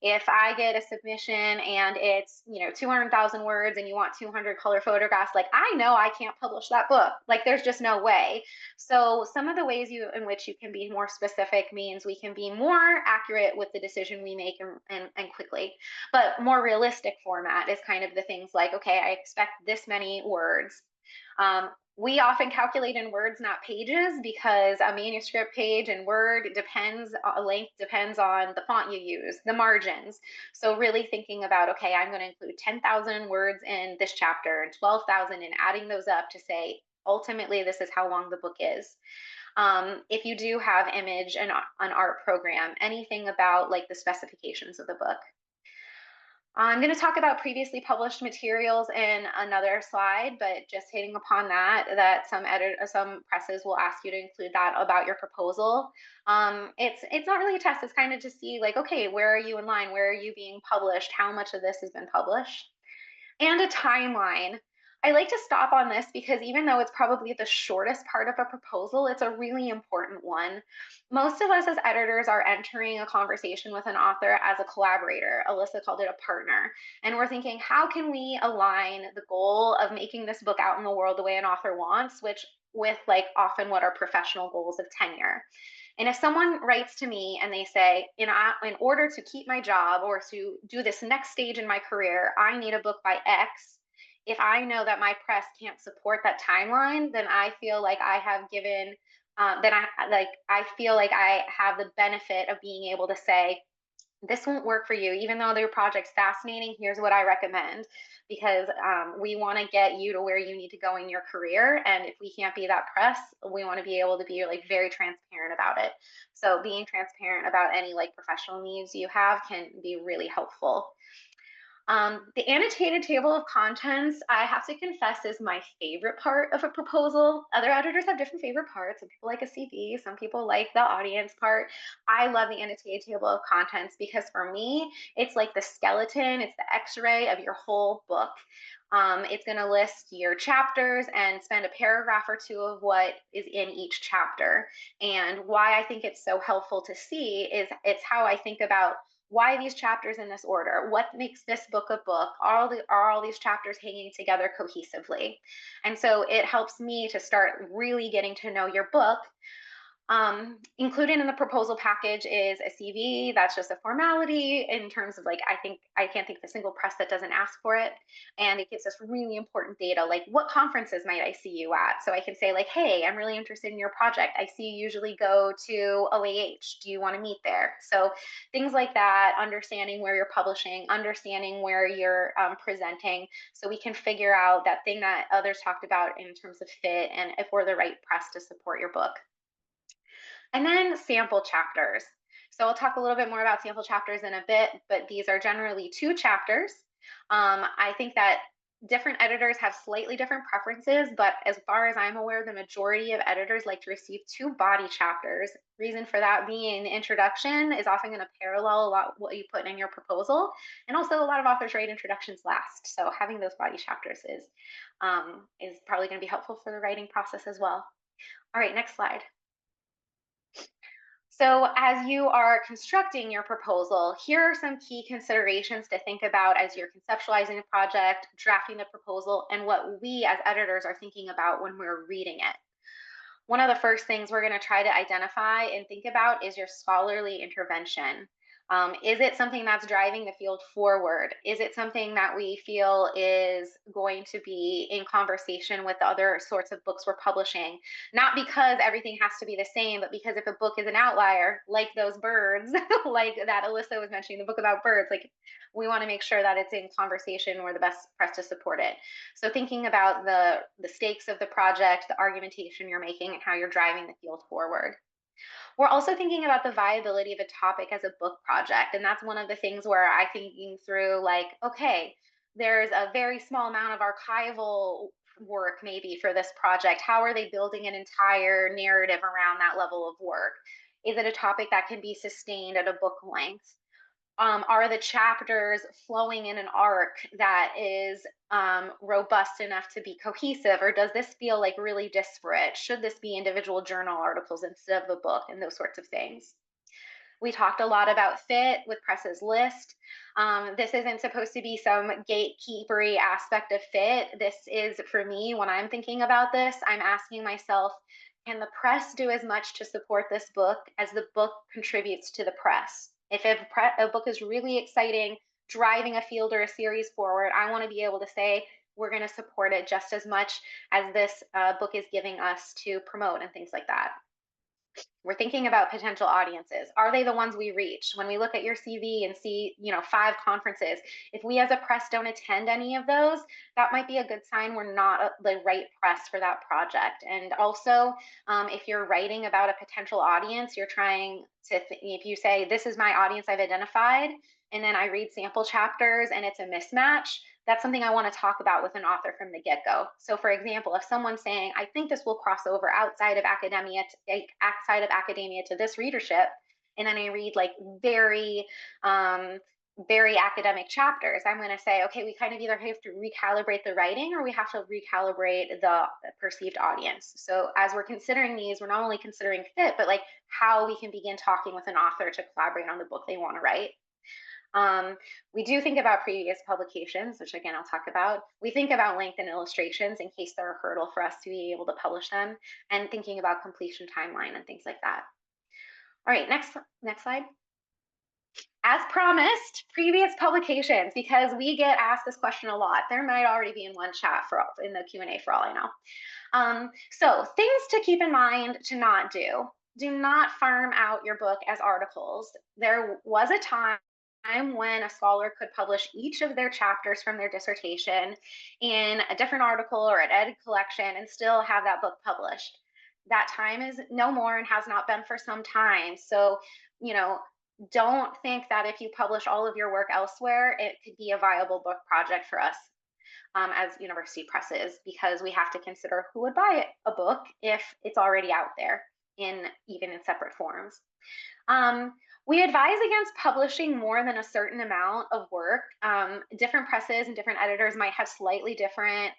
If I get a submission and it's, 200,000 words and you want 200 color photographs, like I know I can't publish that book. Like there's just no way. So some of the ways in which you can be more specific means we can be more accurate with the decision we make and quickly. But more realistic format is kind of the things like, okay, I expect this many words. We often calculate in words, not pages, because a manuscript page in Word length depends on the font you use, the margins. So really thinking about, okay, I'm going to include 10,000 words in this chapter and 12,000 and adding those up to say, ultimately, this is how long the book is. If you do have image and an art program, anything about like the specifications of the book. I'm going to talk about previously published materials in another slide, but just hitting upon that some presses will ask you to include that about your proposal. It's not really a test. It's kind of to see like, okay, where are you in line? Where are you being published? How much of this has been published? And a timeline. I like to stop on this because even though it's probably the shortest part of a proposal, it's a really important one. Most of us as editors are entering a conversation with an author as a collaborator. Alyssa called it a partner. And we're thinking, how can we align the goal of making this book out in the world the way an author wants, which with like often what are professional goals of tenure. And if someone writes to me and they say, in order to keep my job or to do this next stage in my career, I need a book by X. If I know that my press can't support that timeline, then I feel like I have given, I feel like I have the benefit of being able to say, this won't work for you, even though your project's fascinating. Here's what I recommend, because we want to get you to where you need to go in your career. And if we can't be that press, we want to be able to be like very transparent about it. So being transparent about any like professional needs you have can be really helpful. The annotated table of contents, I have to confess, is my favorite part of a proposal. Other editors have different favorite parts. Some people like a CV, some people like the audience part. I love the annotated table of contents because for me, it's like the skeleton, it's the x-ray of your whole book. It's going to list your chapters and spend a paragraph or two of what is in each chapter. And why I think it's so helpful to see is it's how I think about why these chapters in this order, what makes this book a book, are all these chapters hanging together cohesively. And so it helps me to start really getting to know your book. Included in the proposal package is a CV. That's just a formality in terms of like, I can't think of a single press that doesn't ask for it. And it gives us really important data, like what conferences might I see you at? So I can say like, hey, I'm really interested in your project. I see you usually go to OAH. Do you want to meet there? So things like that, understanding where you're publishing, understanding where you're presenting, so we can figure out that thing that others talked about in terms of fit and if we're the right press to support your book. And then sample chapters. So I'll talk a little bit more about sample chapters in a bit, but these are generally 2 chapters. I think that Different editors have slightly different preferences, but as far as I'm aware, the majority of editors like to receive 2 body chapters. Reason for that being the introduction is often going to parallel a lot what you put in your proposal. And also a lot of authors write introductions last. So having those body chapters is probably going to be helpful for the writing process as well. All right, next slide. So as you are constructing your proposal, here are some key considerations to think about as you're conceptualizing a project, drafting the proposal, and what we as editors are thinking about when we're reading it. One of the first things we're going to try to identify and think about is your scholarly intervention. Is it something that's driving the field forward? Is it something that we feel is going to be in conversation with the other sorts of books we're publishing? Not because everything has to be the same, but because if a book is an outlier, like those birds, like that Alyssa was mentioning, the book about birds, like we want to make sure that it's in conversation. We're the best press to support it. So thinking about the stakes of the project, the argumentation you're making, and how you're driving the field forward. We're also thinking about the viability of a topic as a book project. And that's one of the things where I'm thinking through like, okay, there's a very small amount of archival work maybe for this project. How are they building an entire narrative around that level of work? Is it a topic that can be sustained at a book length? Are the chapters flowing in an arc that is robust enough to be cohesive, or does this feel like really disparate? Should this be individual journal articles instead of a book, and those sorts of things? We talked a lot about fit with Press's list. This isn't supposed to be some gatekeepery aspect of fit. This is, for me, when I'm thinking about this, I'm asking myself, can the press do as much to support this book as the book contributes to the press? If a book is really exciting, driving a field or a series forward, I want to be able to say, we're going to support it just as much as this book is giving us to promote and things like that. We're thinking about potential audiences. Are they the ones we reach? When we look at your CV and see, 5 conferences, if we as a press don't attend any of those, that might be a good sign we're not the right press for that project. And also, if you're writing about a potential audience, you're trying to, if you say, this is my audience I've identified, and then I read sample chapters and it's a mismatch, that's something I want to talk about with an author from the get-go. So for example, if someone's saying, I think this will cross over outside of academia to this readership, and then I read like very academic chapters, I'm going to say, okay, we kind of either have to recalibrate the writing or we have to recalibrate the perceived audience. So as we're considering these, we're not only considering fit, but like how we can begin talking with an author to collaborate on the book they want to write. We do think about previous publications, which again, I'll talk about. We think about length and illustrations in case they're a hurdle for us to be able to publish them, and thinking about completion timeline and things like that. All right, next slide. As promised, previous publications, because we get asked this question a lot. There might already be in one chat in the Q&A for all I know. So things to keep in mind to not do. Do not farm out your book as articles. There was a time when a scholar could publish each of their chapters from their dissertation in a different article or an edited collection and still have that book published. That time is no more and has not been for some time. So, don't think that if you publish all of your work elsewhere, it could be a viable book project for us as university presses, because we have to consider who would buy a book if it's already out there even in separate forms. We advise against publishing more than a certain amount of work. Different presses and different editors might have slightly different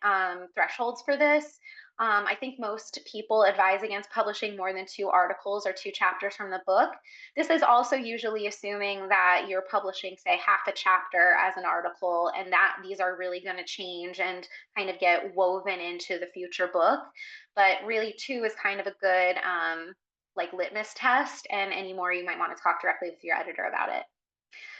thresholds for this. I think most people advise against publishing more than 2 articles or 2 chapters from the book. This is also usually assuming that you're publishing, say, half a chapter as an article, and that these are really going to change and kind of get woven into the future book. But really, 2 is kind of a good like litmus test, and any more you might want to talk directly with your editor about it.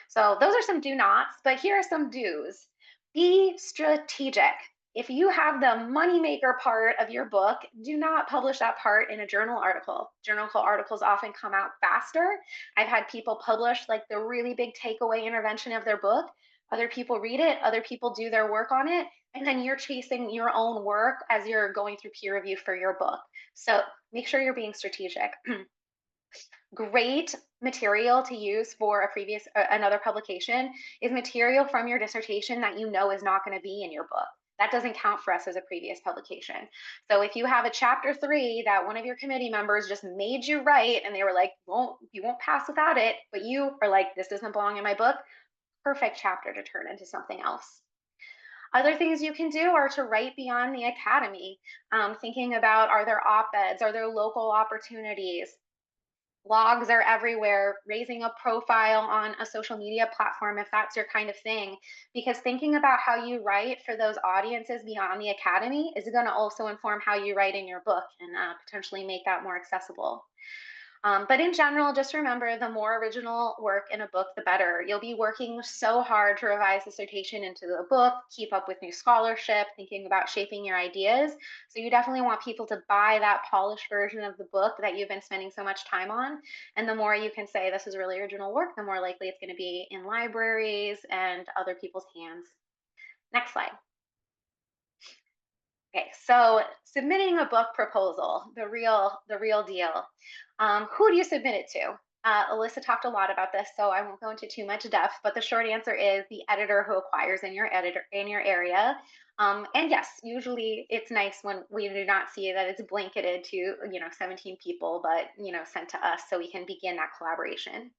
So those are some do nots, but here are some do's. Be strategic. If you have the moneymaker part of your book, do not publish that part in a journal article. Journal articles often come out faster. I've had people publish like the really big takeaway intervention of their book. Other people read it, other people do their work on it, and then you're chasing your own work as you're going through peer review for your book. So make sure you're being strategic. Great material to use for another publication is material from your dissertation that you know is not going to be in your book. That doesn't count for us as a previous publication. So if you have a chapter 3 that one of your committee members just made you write and they were like, you won't pass without it, but you are like, this doesn't belong in my book, perfect chapter to turn into something else. Other things you can do are to write beyond the academy, thinking about, are there op-eds, are there local opportunities? Blogs are everywhere, raising a profile on a social media platform if that's your kind of thing, because thinking about how you write for those audiences beyond the academy is going to also inform how you write in your book and potentially make that more accessible. But in general, just remember, the more original work in a book, the better. You'll be working so hard to revise dissertation into the book, keep up with new scholarship, thinking about shaping your ideas. So you definitely want people to buy that polished version of the book that you've been spending so much time on. And the more you can say this is really original work, the more likely it's going to be in libraries and other people's hands. Next slide. Okay, so submitting a book proposal, the real deal. Who do you submit it to? Alyssa talked a lot about this, so I won't go into too much depth, but the short answer is the editor who acquires in your area. And yes, usually it's nice when we do not see that it's blanketed to 17 people, but sent to us so we can begin that collaboration.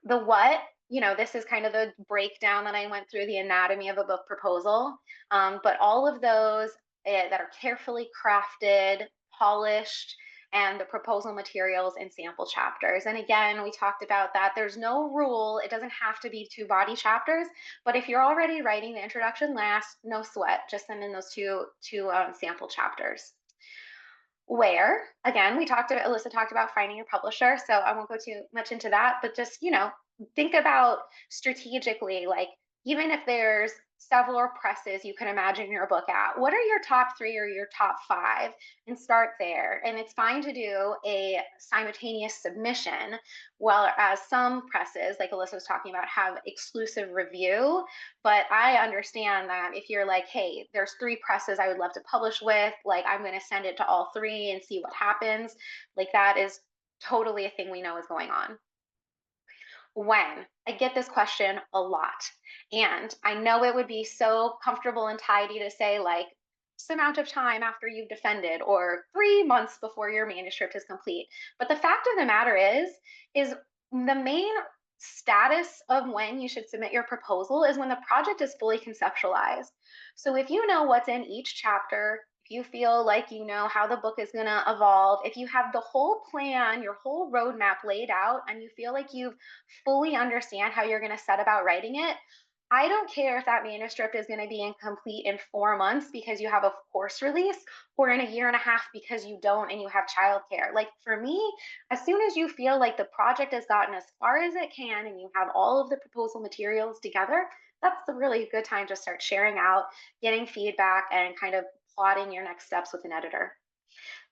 The what, this is kind of the breakdown that I went through, the anatomy of a book proposal. But all of those that are carefully crafted, polished, and the proposal materials and sample chapters. And again, we talked about that. There's no rule. It doesn't have to be 2 body chapters. But if you're already writing the introduction last, no sweat. Just send in those two sample chapters. Where, again, Alyssa talked about finding your publisher, so I won't go too much into that, but just think about strategically, like, even if there's several presses you can imagine your book at, what are your top 3 or your top 5, and start there. And it's fine to do a simultaneous submission, whereas some presses, like Alyssa was talking about, have exclusive review. But I understand that if you're like, hey, there's 3 presses I would love to publish with, like, I'm going to send it to all 3 and see what happens, like, that is totally a thing we know is going on. When? I get this question a lot. And I know it would be so comfortable and tidy to say, like, this amount of time after you've defended, or 3 months before your manuscript is complete. But the fact of the matter is the main status of when you should submit your proposal is when the project is fully conceptualized. So if you know what's in each chapter, if you feel like you know how the book is going to evolve, if you have the whole plan, your whole roadmap laid out, and you feel like you fully understand how you're going to set about writing it, I don't care if that manuscript is going to be incomplete in 4 months because you have a course release, or in a year and a half because you don't and you have childcare. Like, for me, as soon as you feel like the project has gotten as far as it can and you have all of the proposal materials together, that's a really good time to start sharing out, getting feedback, and kind of plotting your next steps with an editor.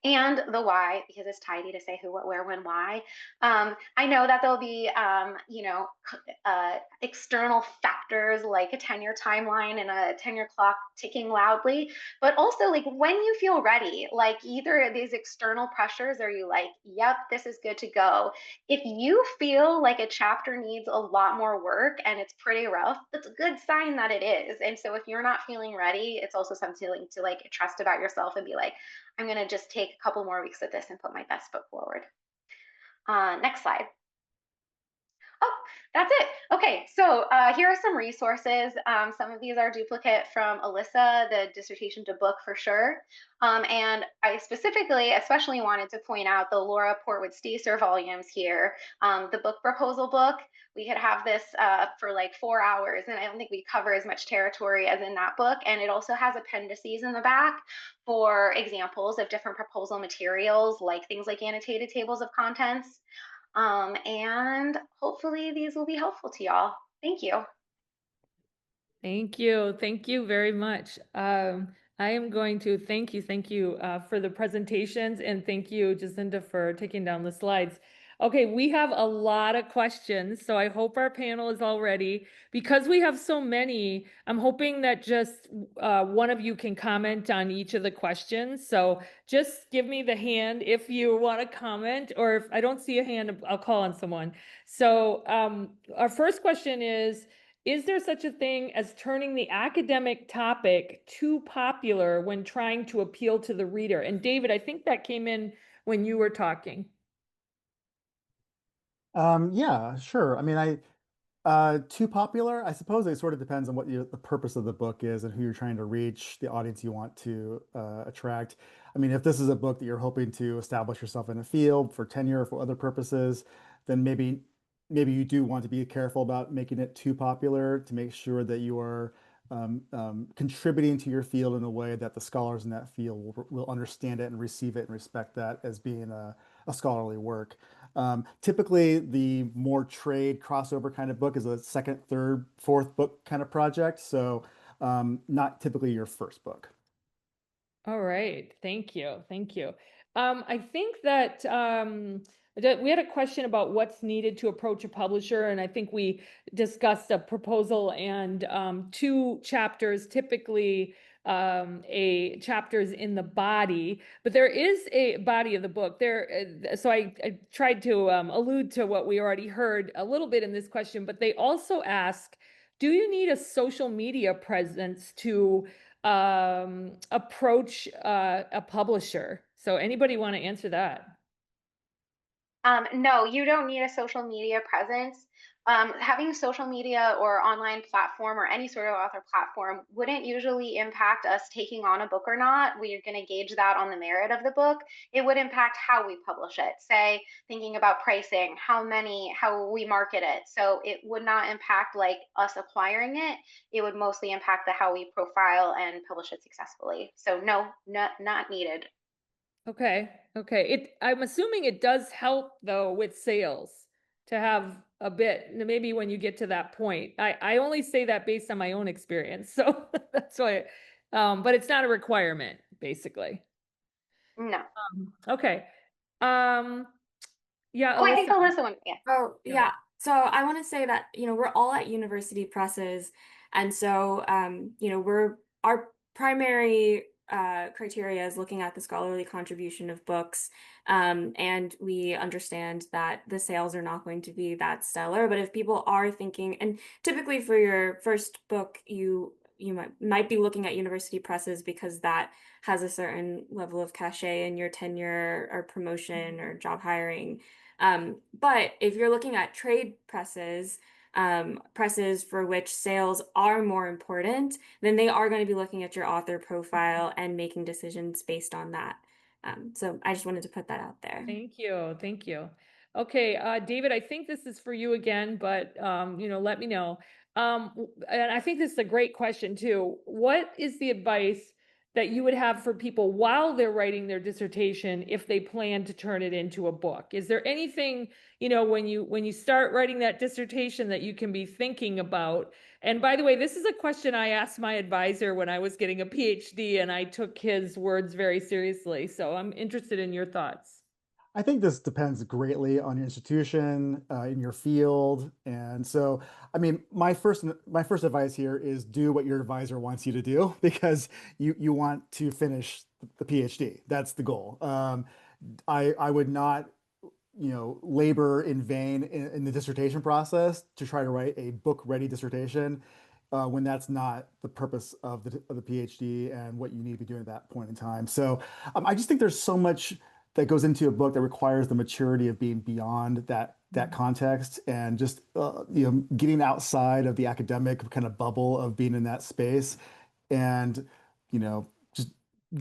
And the why, because it's tidy to say who, what, where, when, why. I know that there'll be, external factors like a tenure timeline and a tenure clock ticking loudly, but also, like, when you feel ready, like, either these external pressures, or you like, yep, this is good to go. If you feel like a chapter needs a lot more work and it's pretty rough, that's a good sign that it is. And so if you're not feeling ready, it's also something to like trust about yourself and be like, I'm going to just take a couple more weeks at this and put my best foot forward. Next slide. Oh, that's it. Okay, so here are some resources. Some of these are duplicate from Alyssa, the dissertation to book for sure. And I especially wanted to point out the Laura Portwood-Stacer volumes here. The book proposal book, we could have this for like 4 hours, and I don't think we cover as much territory as in that book. And it also has appendices in the back for examples of different proposal materials, like things like annotated tables of contents. And hopefully these will be helpful to y'all. Thank you. Thank you. Thank you very much. I am going to thank you for the presentations, and thank you, Jacinda, for taking down the slides. Okay, we have a lot of questions, so I hope our panel is all ready. Because we have so many, I'm hoping that just one of you can comment on each of the questions. So just give me the hand if you want to comment, or if I don't see a hand, I'll call on someone. So our first question is is there such a thing as turning the academic topic too popular when trying to appeal to the reader? And David, I think that came in when you were talking. Yeah, sure. I mean, too popular? I suppose it sort of depends on what the purpose of the book is and who you're trying to reach, the audience you want to attract. I mean, if this is a book that you're hoping to establish yourself in a field for tenure or for other purposes, then maybe you do want to be careful about making it too popular to make sure that you are contributing to your field in a way that the scholars in that field will understand it and receive it and respect that as being a scholarly work. Typically, the more trade crossover kind of book is a second, third, fourth book kind of project. So, not typically your first book. All right, thank you, thank you. I think that we had a question about what's needed to approach a publisher, and I think we discussed a proposal and two chapters, typically a chapters in the body, but there is a body of the book there. So I tried to allude to what we already heard a little bit in this question, but they also ask, do you need a social media presence to approach a publisher? So anybody want to answer that? No, you don't need a social media presence. Having social media or online platform or any sort of author platform wouldn't usually impact us taking on a book or not. We're going to gauge that on the merit of the book. It would impact how we publish it. Say, thinking about pricing, how we market it. So it would not impact like us acquiring it. It would mostly impact the how we profile and publish it successfully. So no, not needed. Okay, okay. I'm assuming it does help though with sales to have a bit, maybe when you get to that point. I only say that based on my own experience. So that's why, but it's not a requirement, basically. No. Okay. Um, yeah, Oh, I think Alyssa. Alyssa went. Yeah. Oh, Yeah. yeah. So I want to say that, we're all at university presses. And so, we're our primary criteria is looking at the scholarly contribution of books. And we understand that the sales are not going to be that stellar. But if people are thinking, and typically for your first book, you might be looking at university presses because that has a certain level of cachet in your tenure or promotion or job hiring. But if you're looking at trade presses, presses for which sales are more important, then they are going to be looking at your author profile and making decisions based on that. So I just wanted to put that out there. Thank you. Thank you. Okay, David, I think this is for you again, but let me know. And I think this is a great question too. What is the advice that you would have for people while they're writing their dissertation if they plan to turn it into a book? Is there anything, when you start writing that dissertation that you can be thinking about? And by the way, this is a question I asked my advisor when I was getting a PhD, and I took his words very seriously. So I'm interested in your thoughts. I think this depends greatly on your institution, in your field, and so I mean, my first advice here is do what your advisor wants you to do because you want to finish the PhD. That's the goal. I would not labor in vain in the dissertation process to try to write a book-ready dissertation when that's not the purpose of the PhD and what you need to be doing at that point in time. So I just think there's so much that goes into a book that requires the maturity of being beyond that context and just getting outside of the academic kind of bubble of being in that space and just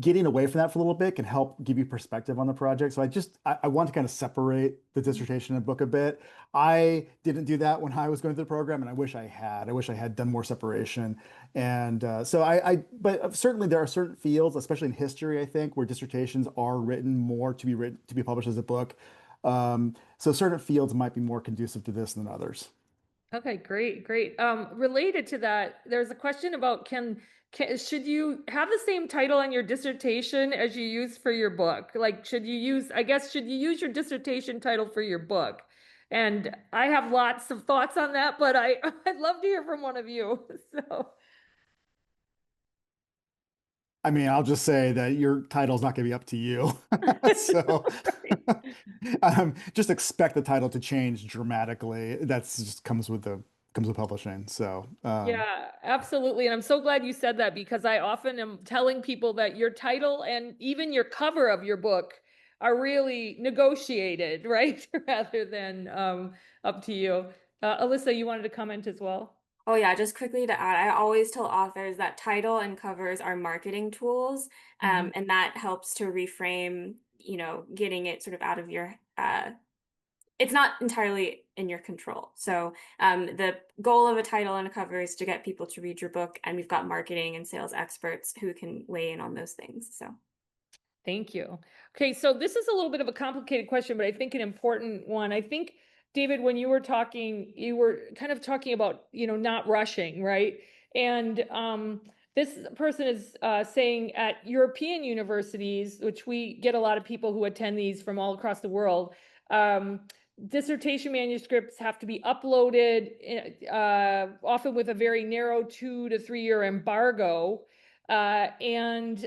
getting away from that for a little bit can help give you perspective on the project. So I want to kind of separate the dissertation and book a bit. I didn't do that when I was going through the program, and I wish I had. I wish I had done more separation. And but certainly there are certain fields, especially in history, I think, where dissertations are written more to be published as a book. So certain fields might be more conducive to this than others. Okay, great, great. Related to that, there's a question about should you have the same title on your dissertation as you use for your book? Like, should you use your dissertation title for your book? And I have lots of thoughts on that, but I'd love to hear from one of you. So, I mean, I'll just say that your title's not going to be up to you. So just expect the title to change dramatically. That's just comes with the comes with publishing. So, Yeah, absolutely. And I'm so glad you said that because I often am telling people that your title and even your cover of your book are really negotiated, right? Rather than up to you. Alyssa, you wanted to comment as well? Oh yeah, just quickly to add, I always tell authors that title and covers are marketing tools, Mhm. and that helps to reframe, getting it sort of out of your it's not entirely in your control. So the goal of a title and a cover is to get people to read your book, and we've got marketing and sales experts who can weigh in on those things. So Thank you. Okay, so this is a little bit of a complicated question, but I think an important one. I think, David, when you were talking, you were kind of talking about, not rushing, right? And this person is saying at European universities, which we get a lot of people who attend these from all across the world, um, dissertation manuscripts have to be uploaded, often with a very narrow 2 to 3 year embargo. And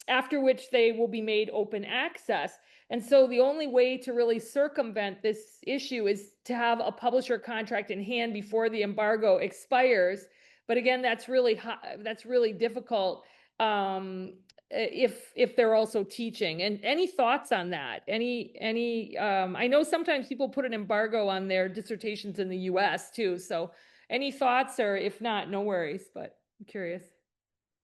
after which they will be made open access. And so the only way to really circumvent this issue is to have a publisher contract in hand before the embargo expires. But again, that's really difficult if they're also teaching. And any thoughts on that? I know sometimes people put an embargo on their dissertations in the US too. So any thoughts, or if not, no worries, but I'm curious.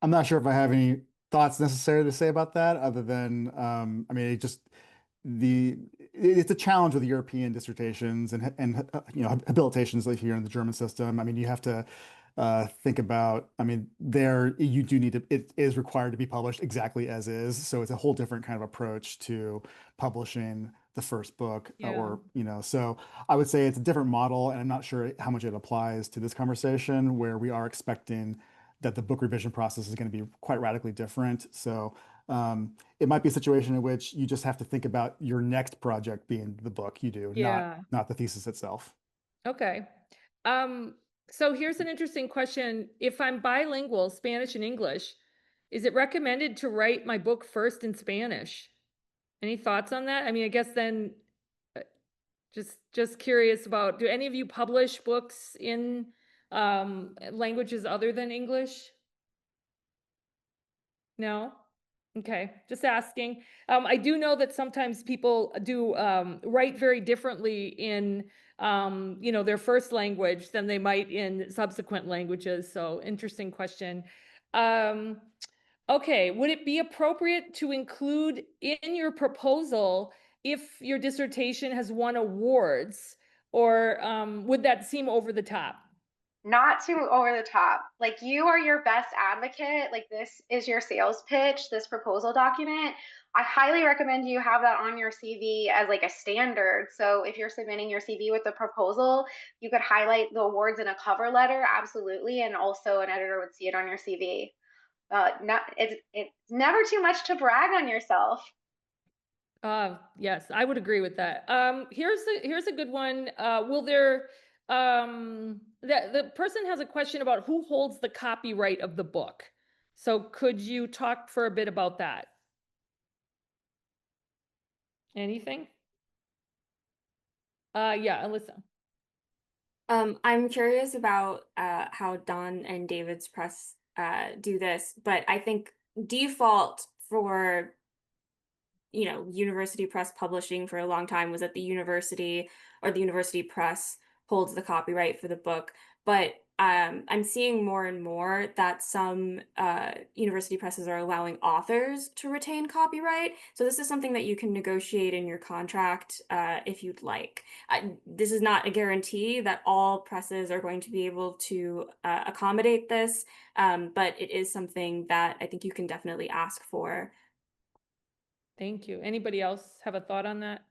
I'm not sure if I have any thoughts necessary to say about that, other than, I mean, it's a challenge with European dissertations and habilitations like here in the German system. I mean, you have to think about. I mean, there you do need to. It is required to be published exactly as is, so it's a whole different kind of approach to publishing the first book, Yeah. So I would say it's a different model, and I'm not sure how much it applies to this conversation where we are expecting that the book revision process is going to be quite radically different. So it might be a situation in which you just have to think about your next project being the book you do, not Yeah. not the thesis itself. Okay. Um, so here's an interesting question. If I'm bilingual, Spanish and English, is it recommended to write my book first in Spanish? Any thoughts on that? I mean, I guess then uh, just curious about, do any of you publish books in languages other than English? No? Okay, just asking. I do know that sometimes people do write very differently in their first language than they might in subsequent languages. So interesting question. Um, okay, would it be appropriate to include in your proposal if your dissertation has won awards, or would that seem over the top? Not too over the top. Like, you are your best advocate. Like, this is your sales pitch, this proposal document. I highly recommend you have that on your CV as like a standard. So if you're submitting your CV with a proposal, you could highlight the awards in a cover letter, absolutely, and also an editor would see it on your CV. Not it's never too much to brag on yourself. Yes, I would agree with that. Here's a good one. Will there the person has a question about who holds the copyright of the book. So could you talk for a bit about that? Anything? Yeah, Alyssa. I'm curious about how Don and David's press do this, but I think default for university press publishing for a long time was that the university or the university press holds the copyright for the book. But I'm seeing more and more that some university presses are allowing authors to retain copyright. So this is something that you can negotiate in your contract if you'd like. This is not a guarantee that all presses are going to be able to accommodate this, but it is something that I think you can definitely ask for. Thank you. Anybody else have a thought on that?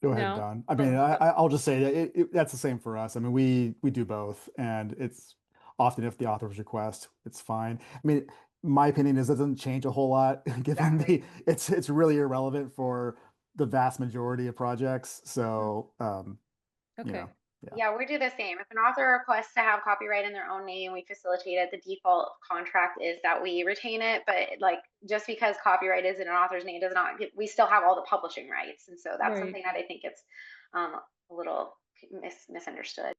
Go ahead, No? Don. I mean, Oh, I'll just say that that's the same for us. I mean, we do both, and it's often if the author's request, it's fine. I mean, my opinion is it doesn't change a whole lot given Exactly. it's really irrelevant for the vast majority of projects. So, you okay. know, yeah. Yeah, we do the same. If an author requests to have copyright in their own name, we facilitate it. The default contract is that we retain it, but like, just because copyright is in an author's name does not we still have all the publishing rights. And so that's Right. something that I think it's a little misunderstood.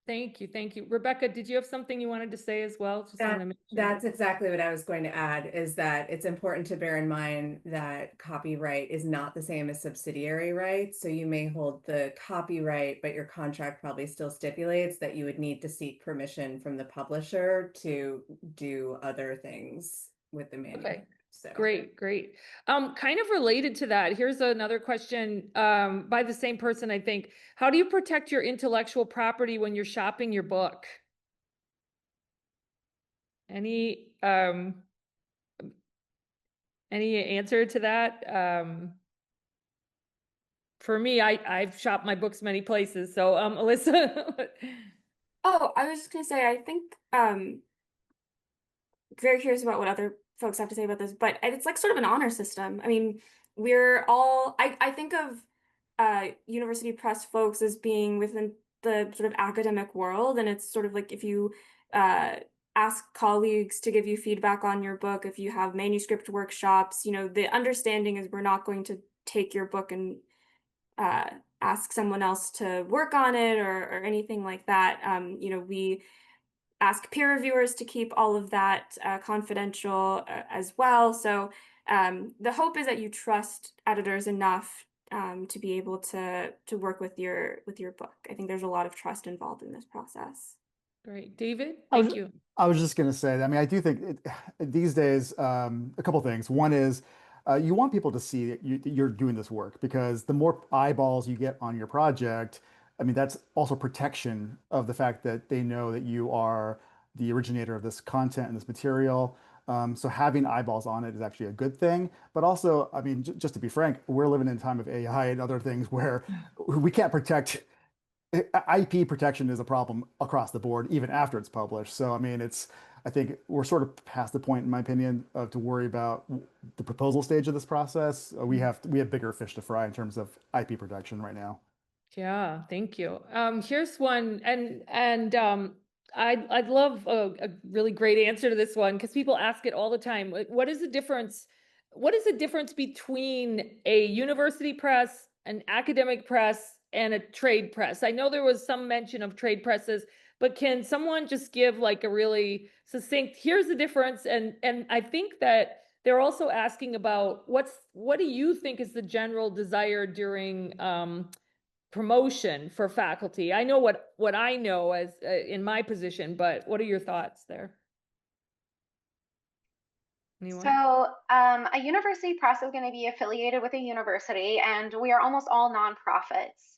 Thank you. Thank you. Rebecca, did you have something you wanted to say as well? Just want to make sure. That's exactly what I was going to add, is that it's important to bear in mind that copyright is not the same as subsidiary rights. So you may hold the copyright, but your contract probably still stipulates that you would need to seek permission from the publisher to do other things with the manuscript. Okay. So Great, great. Kind of related to that, here's another question by the same person, I think. How do you protect your intellectual property when you're shopping your book? Any answer to that? For me, I've shopped my books many places. So Alyssa. Oh, I was just gonna say, I think very curious about what other folks have to say about this, but it's like sort of an honor system. I mean, we're all I think of university press folks as being within the sort of academic world, and it's sort of like if you ask colleagues to give you feedback on your book, if you have manuscript workshops, the understanding is we're not going to take your book and ask someone else to work on it or anything like that. We ask peer reviewers to keep all of that confidential as well. So the hope is that you trust editors enough to be able to work with your book. I think there's a lot of trust involved in this process. Great. David, I was, thank you. I was just going to say, I mean, I do think these days, a couple things. One is you want people to see that you're doing this work because the more eyeballs you get on your project, I mean, that's also protection of the fact that they know that you are the originator of this content and this material. So having eyeballs on it is actually a good thing. But also, I mean, just to be frank, we're living in a time of AI and other things where we can't protect IP protection is a problem across the board, even after it's published. So, I mean, I think we're sort of past the point, in my opinion, of to worry about the proposal stage of this process. We have bigger fish to fry in terms of IP protection right now. Yeah, thank you. Here's one, and I'd love a really great answer to this one because people ask it all the time. What is the difference? What is the difference between a university press, an academic press, and a trade press? I know there was some mention of trade presses, but can someone just give like a really succinct, here's the difference? And I think that they're also asking about what do you think is the general desire during promotion for faculty? I know what I know as in my position, but what are your thoughts there? Anyone? So, a university press is going to be affiliated with a university, and we are almost all nonprofits.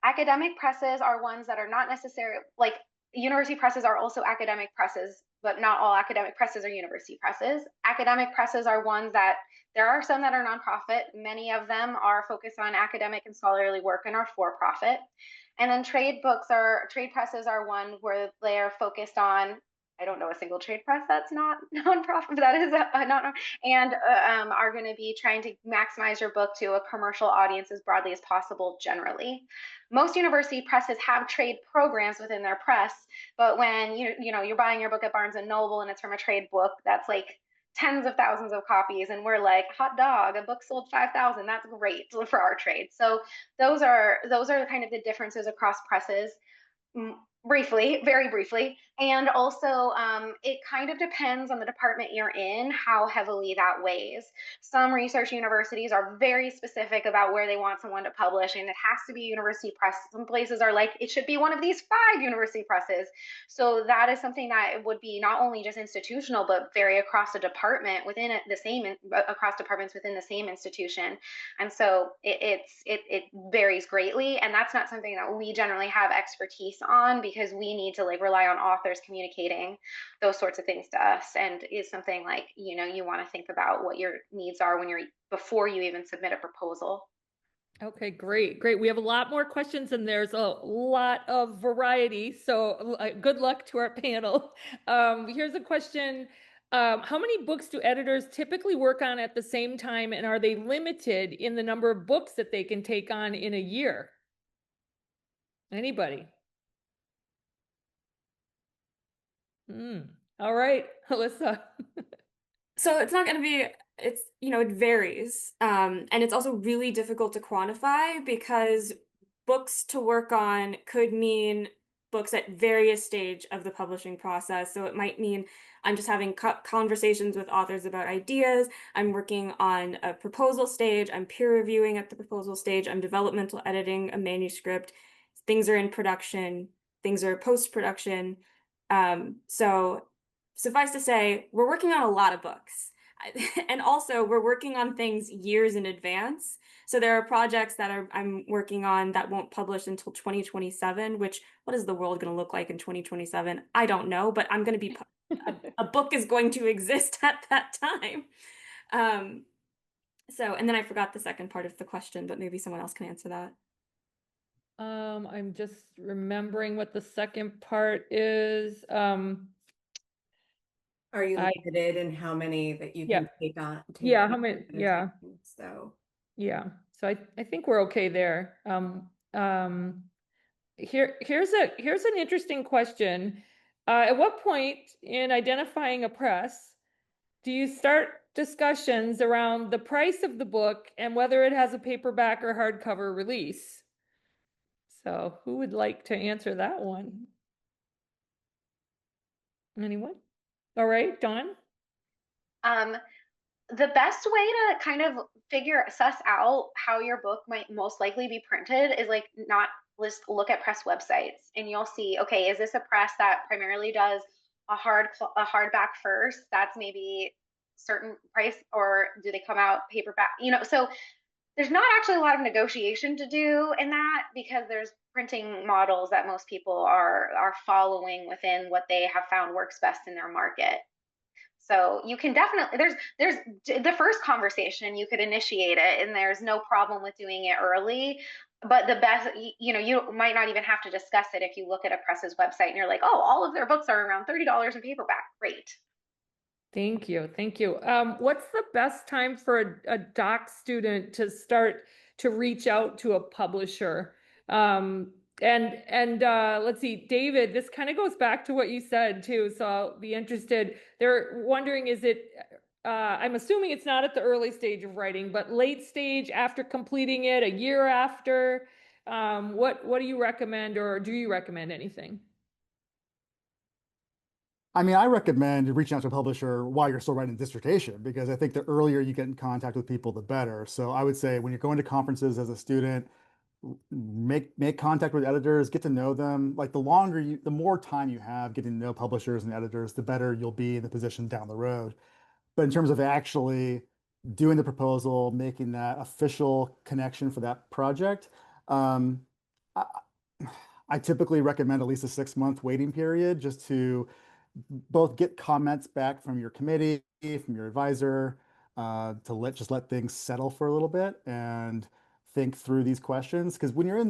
Academic presses are ones that are not necessarily like university presses are also academic presses, but not all academic presses are university presses. Academic presses are ones that there are some that are nonprofit. Many of them are focused on academic and scholarly work and are for profit. And then trade presses are one where they are focused on, I don't know a single trade press that's not nonprofit, that is not, and are going to be trying to maximize your book to a commercial audience as broadly as possible generally. Most university presses have trade programs within their press, but when you're buying your book at Barnes and Noble and it's from a trade book that's like tens of thousands of copies and we're like, hot dog, a book sold 5,000, that's great for our trade. So those are kind of the differences across presses. Briefly, very briefly. And also, it kind of depends on the department you're in, how heavily that weighs. Some research universities are very specific about where they want someone to publish, and it has to be university press. Some places are like, it should be one of these 5 university presses. So that is something that would be not only just institutional, but very across the department across departments within the same institution. And so it varies greatly, and that's not something that we generally have expertise on because we need to like rely on authors communicating those sorts of things to us, and is something like you want to think about what your needs are before you even submit a proposal. Okay, great, great. We have a lot more questions and there's a lot of variety. So good luck to our panel. Here's a question. How many books do editors typically work on at the same time, and are they limited in the number of books that they can take on in a year? Anybody? All right, Alyssa. So it's not going to be, it varies. And it's also really difficult to quantify because books to work on could mean books at various stage of the publishing process. So it might mean I'm just having conversations with authors about ideas. I'm working on a proposal stage. I'm peer reviewing at the proposal stage. I'm developmental editing a manuscript. Things are in production. Things are post-production. So suffice to say, we're working on a lot of books. And also we're working on things years in advance. So there are projects that I'm working on that won't publish until 2027, which what is the world going to look like in 2027? I don't know, but I'm going to be a book is going to exist at that time. So, and then I forgot the second part of the question, but maybe someone else can answer that. I'm just remembering what the second part is. Are you I limited in how many that you yeah can take on? yeah how many at a yeah time? So yeah. So I think we're okay there. Here's an interesting question. At what point in identifying a press do you start discussions around the price of the book and whether it has a paperback or hardcover release? So who would like to answer that one? Anyone? All right, Dawn? Um, the best way to kind of suss out how your book might most likely be printed is like not just look at press websites and you'll see, okay, is this a press that primarily does a hardback first? That's maybe certain price, or do they come out paperback? So there's not actually a lot of negotiation to do in that because there's printing models that most people are following within what they have found works best in their market. So you can definitely there's the first conversation you could initiate it and there's no problem with doing it early. But the best, you might not even have to discuss it if you look at a press's website and you're like, oh, all of their books are around $30 in paperback. Great. Thank you. Thank you. What's the best time for a doc student to start to reach out to a publisher? And let's see, David, this kind of goes back to what you said too, so I'll be interested. They're wondering, is it, I'm assuming it's not at the early stage of writing, but late stage after completing it, a year after? What do you recommend, or do you recommend anything? I mean, I recommend reaching out to a publisher while you're still writing a dissertation because I think the earlier you get in contact with people, the better. So I would say when you're going to conferences as a student, make contact with editors, get to know them. Like the more time you have getting to know publishers and editors, the better you'll be in the position down the road. But in terms of actually doing the proposal, making that official connection for that project, um, I, I typically recommend at least a 6 month waiting period just to both get comments back from your committee, from your advisor, to let things settle for a little bit and think through these questions. Because when you're in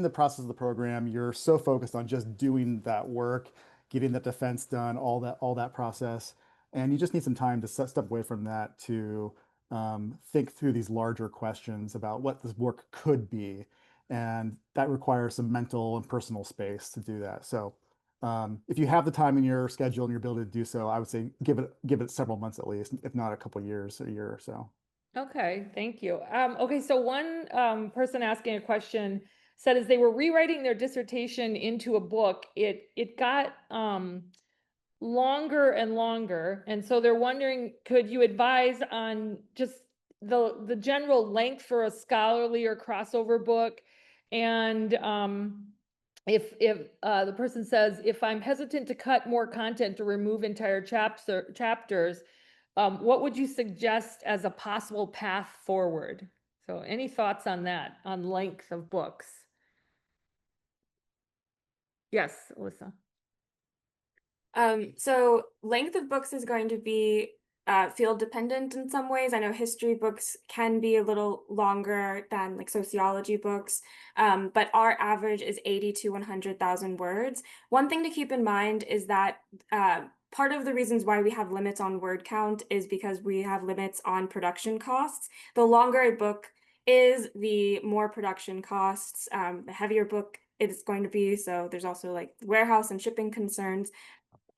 the process of the program, you're so focused on just doing that work, getting that defense done, all that process, and you just need some time to step away from that to think through these larger questions about what this work could be, and that requires some mental and personal space to do that. So. If you have the time in your schedule and your ability to do so, I would say give it several months at least, if not a couple years, a year or so. Okay, thank you. Okay, so one person asking a question said as they were rewriting their dissertation into a book, it got longer and longer, and so they're wondering, could you advise on just the general length for a scholarly or crossover book? And if the person says, if I'm hesitant to cut more content or remove entire chapters, what would you suggest as a possible path forward? So any thoughts on that, on length of books? Yes, Alyssa. So length of books is going to be field dependent in some ways. I know history books can be a little longer than like sociology books, but our average is 80 to 100,000 words. One thing to keep in mind is that part of the reasons why we have limits on word count is because we have limits on production costs. The longer a book is, the more production costs, the heavier book it's going to be. So there's also like warehouse and shipping concerns.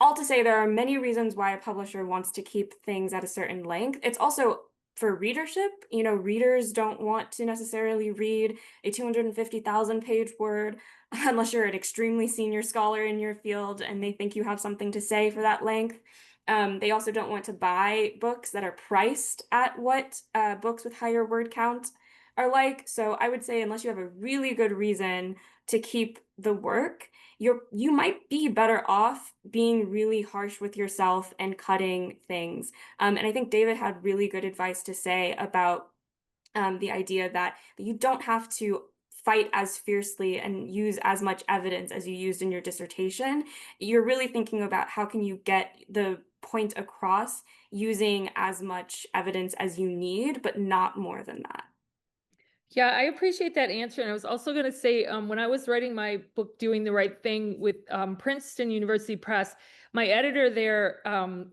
All to say, there are many reasons why a publisher wants to keep things at a certain length. It's also for readership. You know, readers don't want to necessarily read a 250,000 page word unless you're an extremely senior scholar in your field and they think you have something to say for that length. They also don't want to buy books that are priced at what books with higher word count are like. So I would say unless you have a really good reason to keep the work, you might be better off being really harsh with yourself and cutting things. And I think David had really good advice to say about the idea that you don't have to fight as fiercely and use as much evidence as you used in your dissertation. You're really thinking about how can you get the point across using as much evidence as you need, but not more than that. Yeah, I appreciate that answer. And I was also going to say, when I was writing my book, Doing the Right Thing with Princeton University Press, my editor there,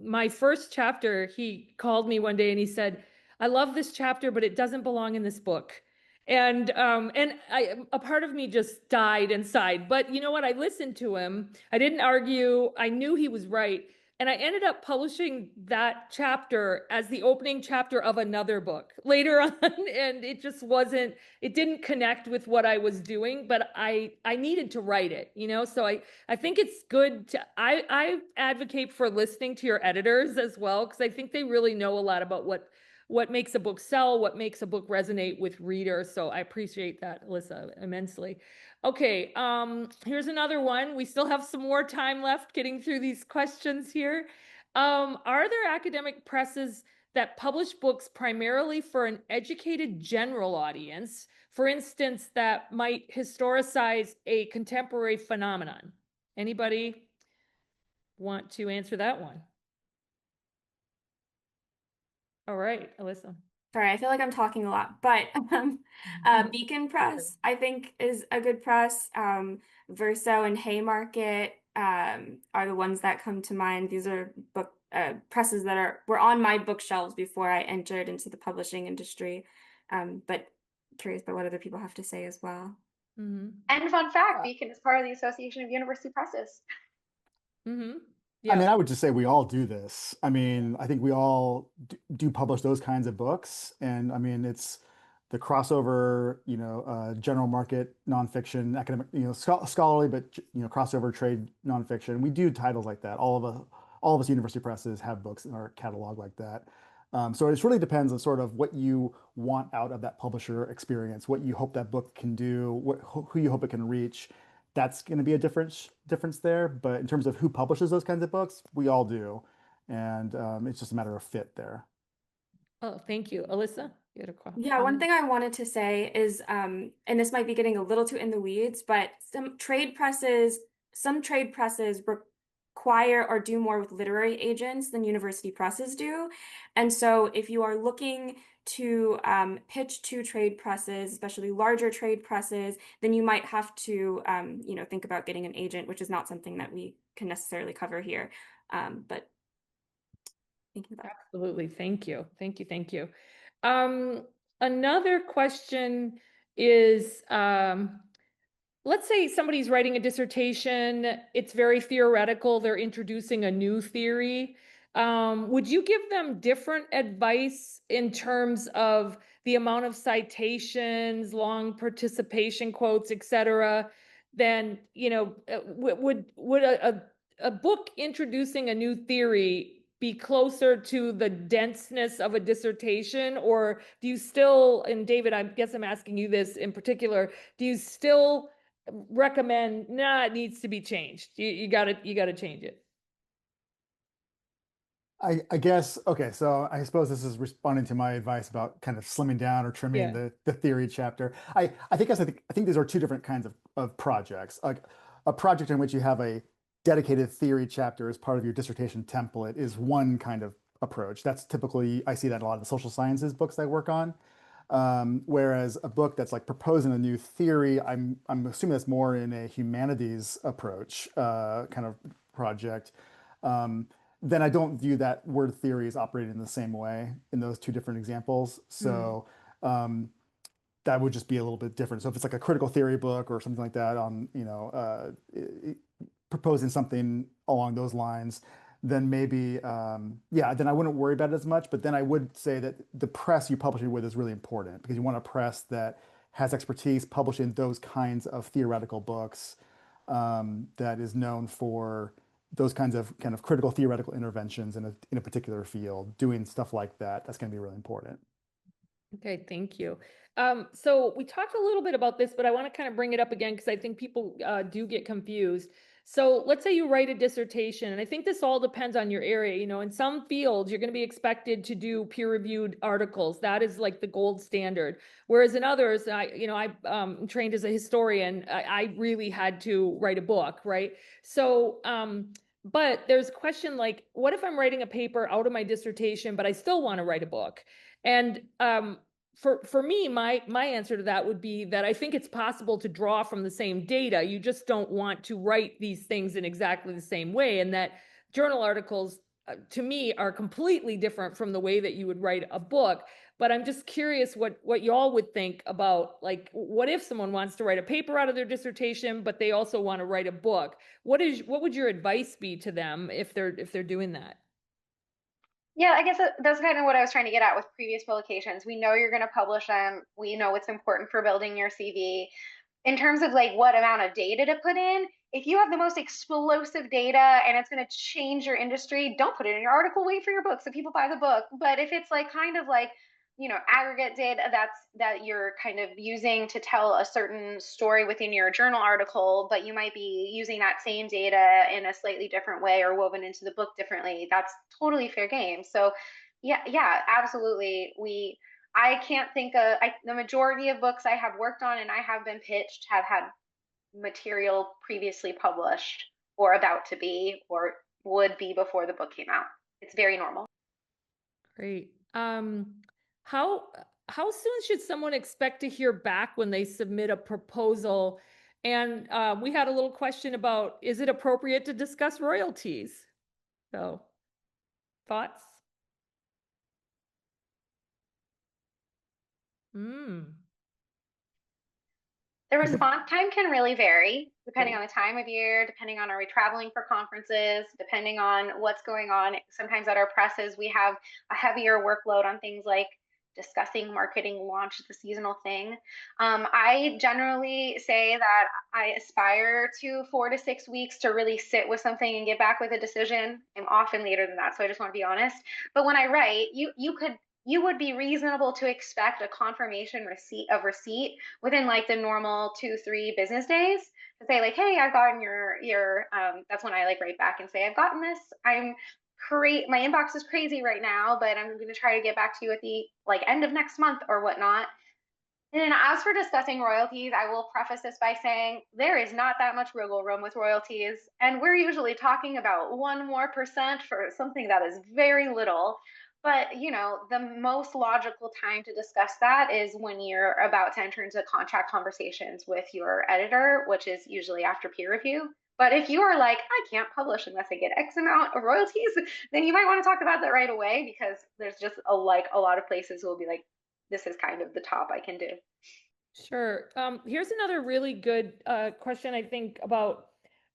my first chapter, he called me one day and he said, I love this chapter, but it doesn't belong in this book. And a part of me just died inside. But you know what? I listened to him. I didn't argue. I knew he was right. And I ended up publishing that chapter as the opening chapter of another book later on. And it just wasn't, it didn't connect with what I was doing, but I needed to write it, you know? So I think it's good to, I advocate for listening to your editors as well, because I think they really know a lot about what makes a book sell, what makes a book resonate with readers. So I appreciate that, Alyssa, immensely. Okay, here's another one. We still have some more time left getting through these questions here. Are there academic presses that publish books primarily for an educated general audience, for instance, that might historicize a contemporary phenomenon? Anybody want to answer that one? All right, Alyssa. Sorry, I feel like I'm talking a lot, but Beacon Press, I think, is a good press. Verso and Haymarket are the ones that come to mind. These are book presses that were on my bookshelves before I entered into the publishing industry. But curious about what other people have to say as well. Mm-hmm. And fun fact, Beacon is part of the Association of University Presses. Mm-hmm. I Yeah. mean, I would just say we all do this. I mean, I think we all do publish those kinds of books. And I mean, it's the crossover, general market nonfiction, academic, scholarly, but, crossover trade nonfiction. We do titles like that. All of us university presses have books in our catalog like that. So it just really depends on sort of what you want out of that publisher experience, what you hope that book can do, who you hope it can reach. That's going to be a difference there. But in terms of who publishes those kinds of books, we all do, and it's just a matter of fit there. Oh, thank you. Alyssa, you had a Yeah, one comment? thing I wanted to say is, and this might be getting a little too in the weeds, but some trade presses require or do more with literary agents than university presses do. And so if you are looking to pitch to trade presses, especially larger trade presses, then you might have to, think about getting an agent, which is not something that we can necessarily cover here. But thinking about Absolutely. Thank you. Thank you. Thank you. Another question is, let's say somebody's writing a dissertation, it's very theoretical, they're introducing a new theory. Would you give them different advice in terms of the amount of citations, long participation quotes, et cetera, than, would a book introducing a new theory be closer to the denseness of a dissertation? Or do you still, and David, I guess I'm asking you this in particular, do you still recommend, nah, it needs to be changed? You gotta change it. I guess, okay, so I suppose this is responding to my advice about kind of slimming down or trimming Yeah. the theory chapter. I think these are two different kinds of projects. Like a project in which you have a dedicated theory chapter as part of your dissertation template is one kind of approach. That's typically, I see that in a lot of the social sciences books I work on. Whereas a book that's like proposing a new theory, I'm assuming that's more in a humanities approach kind of project. Um, then I don't view that word theory as operating in the same way in those two different examples. Mm. So that would just be a little bit different. So if it's like a critical theory book or something like that on, proposing something along those lines, then maybe, yeah, then I wouldn't worry about it as much. But then I would say that the press you publish it with is really important because you want a press that has expertise publishing those kinds of theoretical books, that is known for those kinds of kind of critical theoretical interventions in a particular field, doing stuff like that. That's going to be really important. Okay, thank you. So we talked a little bit about this, but I want to kind of bring it up again because I think people do get confused. So let's say you write a dissertation, and I think this all depends on your area. You know, in some fields, you're going to be expected to do peer-reviewed articles. That is like the gold standard. Whereas in others, I'm trained as a historian. I really had to write a book, right? So, but there's a question like, what if I'm writing a paper out of my dissertation, but I still want to write a book? And for me, my answer to that would be that I think it's possible to draw from the same data. You just don't want to write these things in exactly the same way, and that journal articles, to me, are completely different from the way that you would write a book. But I'm just curious what y'all would think about, like, what if someone wants to write a paper out of their dissertation, but they also want to write a book? What would your advice be to them if they're doing that? Yeah, I guess that's kind of what I was trying to get at with previous publications. We know you're going to publish them. We know it's important for building your CV. In terms of like what amount of data to put in, if you have the most explosive data and it's going to change your industry, don't put it in your article. Wait for your book so people buy the book. But if it's like kind of like, aggregate data that you're kind of using to tell a certain story within your journal article, but you might be using that same data in a slightly different way or woven into the book differently, that's totally fair game. So yeah, absolutely. I can't think of the majority of books I have worked on and I have been pitched have had material previously published or about to be or would be before the book came out. It's very normal. Great. How how soon should someone expect to hear back when they submit a proposal? And we had a little question about, is it appropriate to discuss royalties? So, thoughts? Hmm. The The- response time can really vary depending Okay. on the time of year, depending on are we traveling for conferences, depending on what's going on. Sometimes at our presses, we have a heavier workload on things like discussing marketing launch, the seasonal thing. I generally say that I aspire to 4 to 6 weeks to really sit with something and get back with a decision. I'm often later than that, so I just want to be honest. But when I write, you would be reasonable to expect a confirmation receipt within like the normal 2-3 business days to say like, hey, I've gotten your that's when I like write back and say I've gotten this. My inbox is crazy right now, but I'm going to try to get back to you at the like end of next month or whatnot. And then as for discussing royalties, I will preface this by saying there is not that much wiggle room with royalties. And we're usually talking about 1% more for something that is very little. But, the most logical time to discuss that is when you're about to enter into contract conversations with your editor, which is usually after peer review. But if you are like, I can't publish unless I get X amount of royalties, then you might want to talk about that right away because there's just a lot of places who will be like, this is kind of the top I can do. Sure. Here's another really good question, I think, about,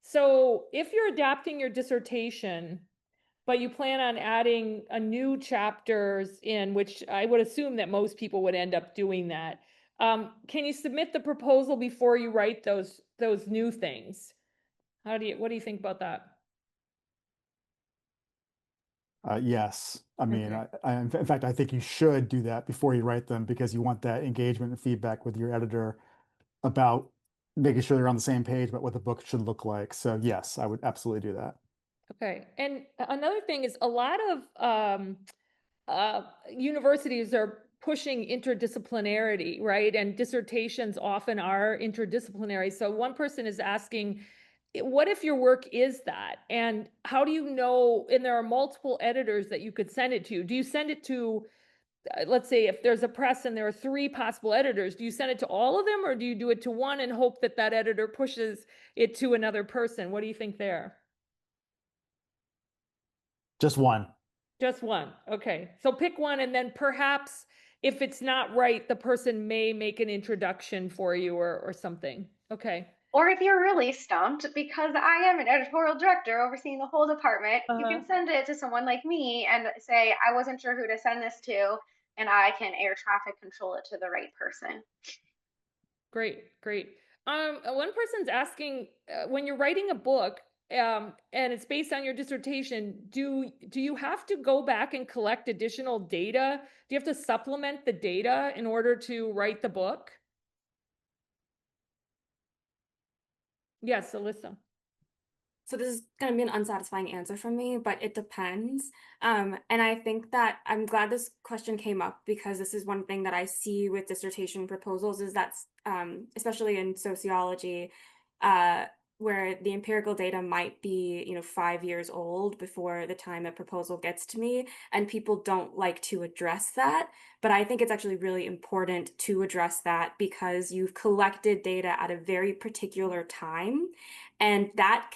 so if you're adapting your dissertation, but you plan on adding a new chapters in, which I would assume that most people would end up doing that. Can you submit the proposal before you write those new things? What do you think about that? yes. I mean, Okay. in fact, I think you should do that before you write them because you want that engagement and feedback with your editor about making sure they're on the same page about what the book should look like. So yes, I would absolutely do that. Okay. And another thing is a lot of universities are pushing interdisciplinarity, right? And dissertations often are interdisciplinary. So one person is asking, what if your work is that? And how do you know? And there are multiple editors that you could send it to. Do you send it to, let's say, if there's a press and there are 3 possible editors, do you send it to all of them or do you do it to one and hope that that editor pushes it to another person? What do you think there? Just one. Just one. Okay. So pick one, and then perhaps if it's not right, the person may make an introduction for you or something. Okay. Or if you're really stumped, because I am an editorial director overseeing the whole department, you Uh-huh. can send it to someone like me and say, I wasn't sure who to send this to, and I can air traffic control it to the right person. Great, great. One person's asking, when you're writing a book, and it's based on your dissertation, do you have to go back and collect additional data? Do you have to supplement the data in order to write the book? Yes, Alyssa. So this is going to be an unsatisfying answer from me, but it depends. And I think that I'm glad this question came up because this is one thing that I see with dissertation proposals is that's especially in sociology, uh, where the empirical data might be, 5 years old before the time a proposal gets to me, and people don't like to address that. But I think it's actually really important to address that because you've collected data at a very particular time, and that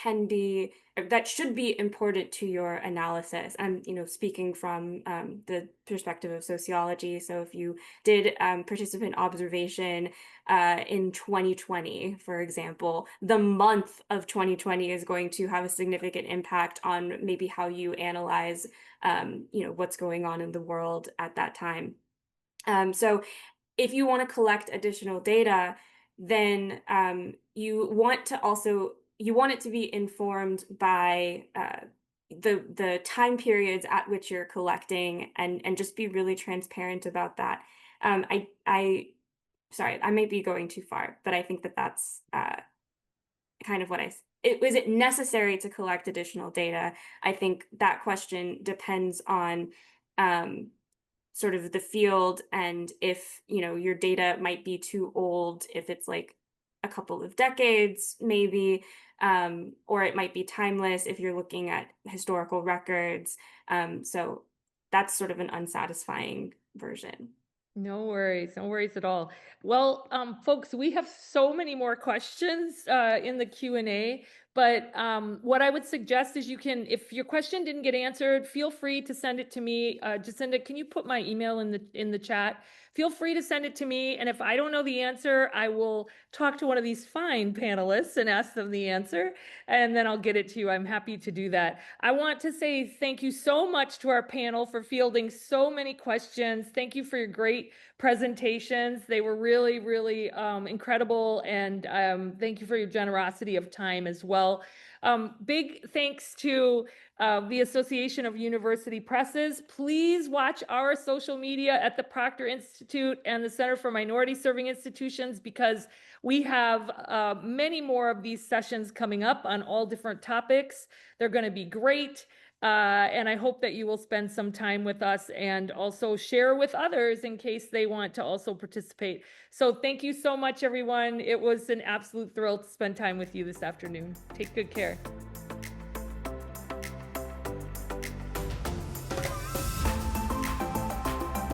should be important to your analysis. I'm, speaking from the perspective of sociology. So if you did participant observation in 2020, for example, the month of 2020 is going to have a significant impact on maybe how you analyze, what's going on in the world at that time. So if you want to collect additional data, then you want it to be informed by the time periods at which you're collecting, and just be really transparent about that. I sorry, I may be going too far, but I think that that's kind of what is it necessary to collect additional data? I think that question depends on sort of the field, and if your data might be too old, if it's like a couple of decades maybe, or it might be timeless if you're looking at historical records. So that's sort of an unsatisfying version. No worries at all. Well, folks, we have so many more questions in the Q&A, but what I would suggest is if your question didn't get answered, feel free to send it to me. Jacinda, can you put my email in the chat? Feel free to send it to me, and if I don't know the answer, I will talk to one of these fine panelists and ask them the answer, and then I'll get it to you. I'm happy to do that. I want to say thank you so much to our panel for fielding so many questions. Thank you for your great presentations. They were really, really incredible, and thank you for your generosity of time as well. Big thanks to the Association of University Presses. Please watch our social media at the Proctor Institute and the Center for Minority Serving Institutions, because we have many more of these sessions coming up on all different topics. They're going to be great. And I hope that you will spend some time with us and also share with others in case they want to also participate. So thank you so much, everyone. It was an absolute thrill to spend time with you this afternoon. Take good care.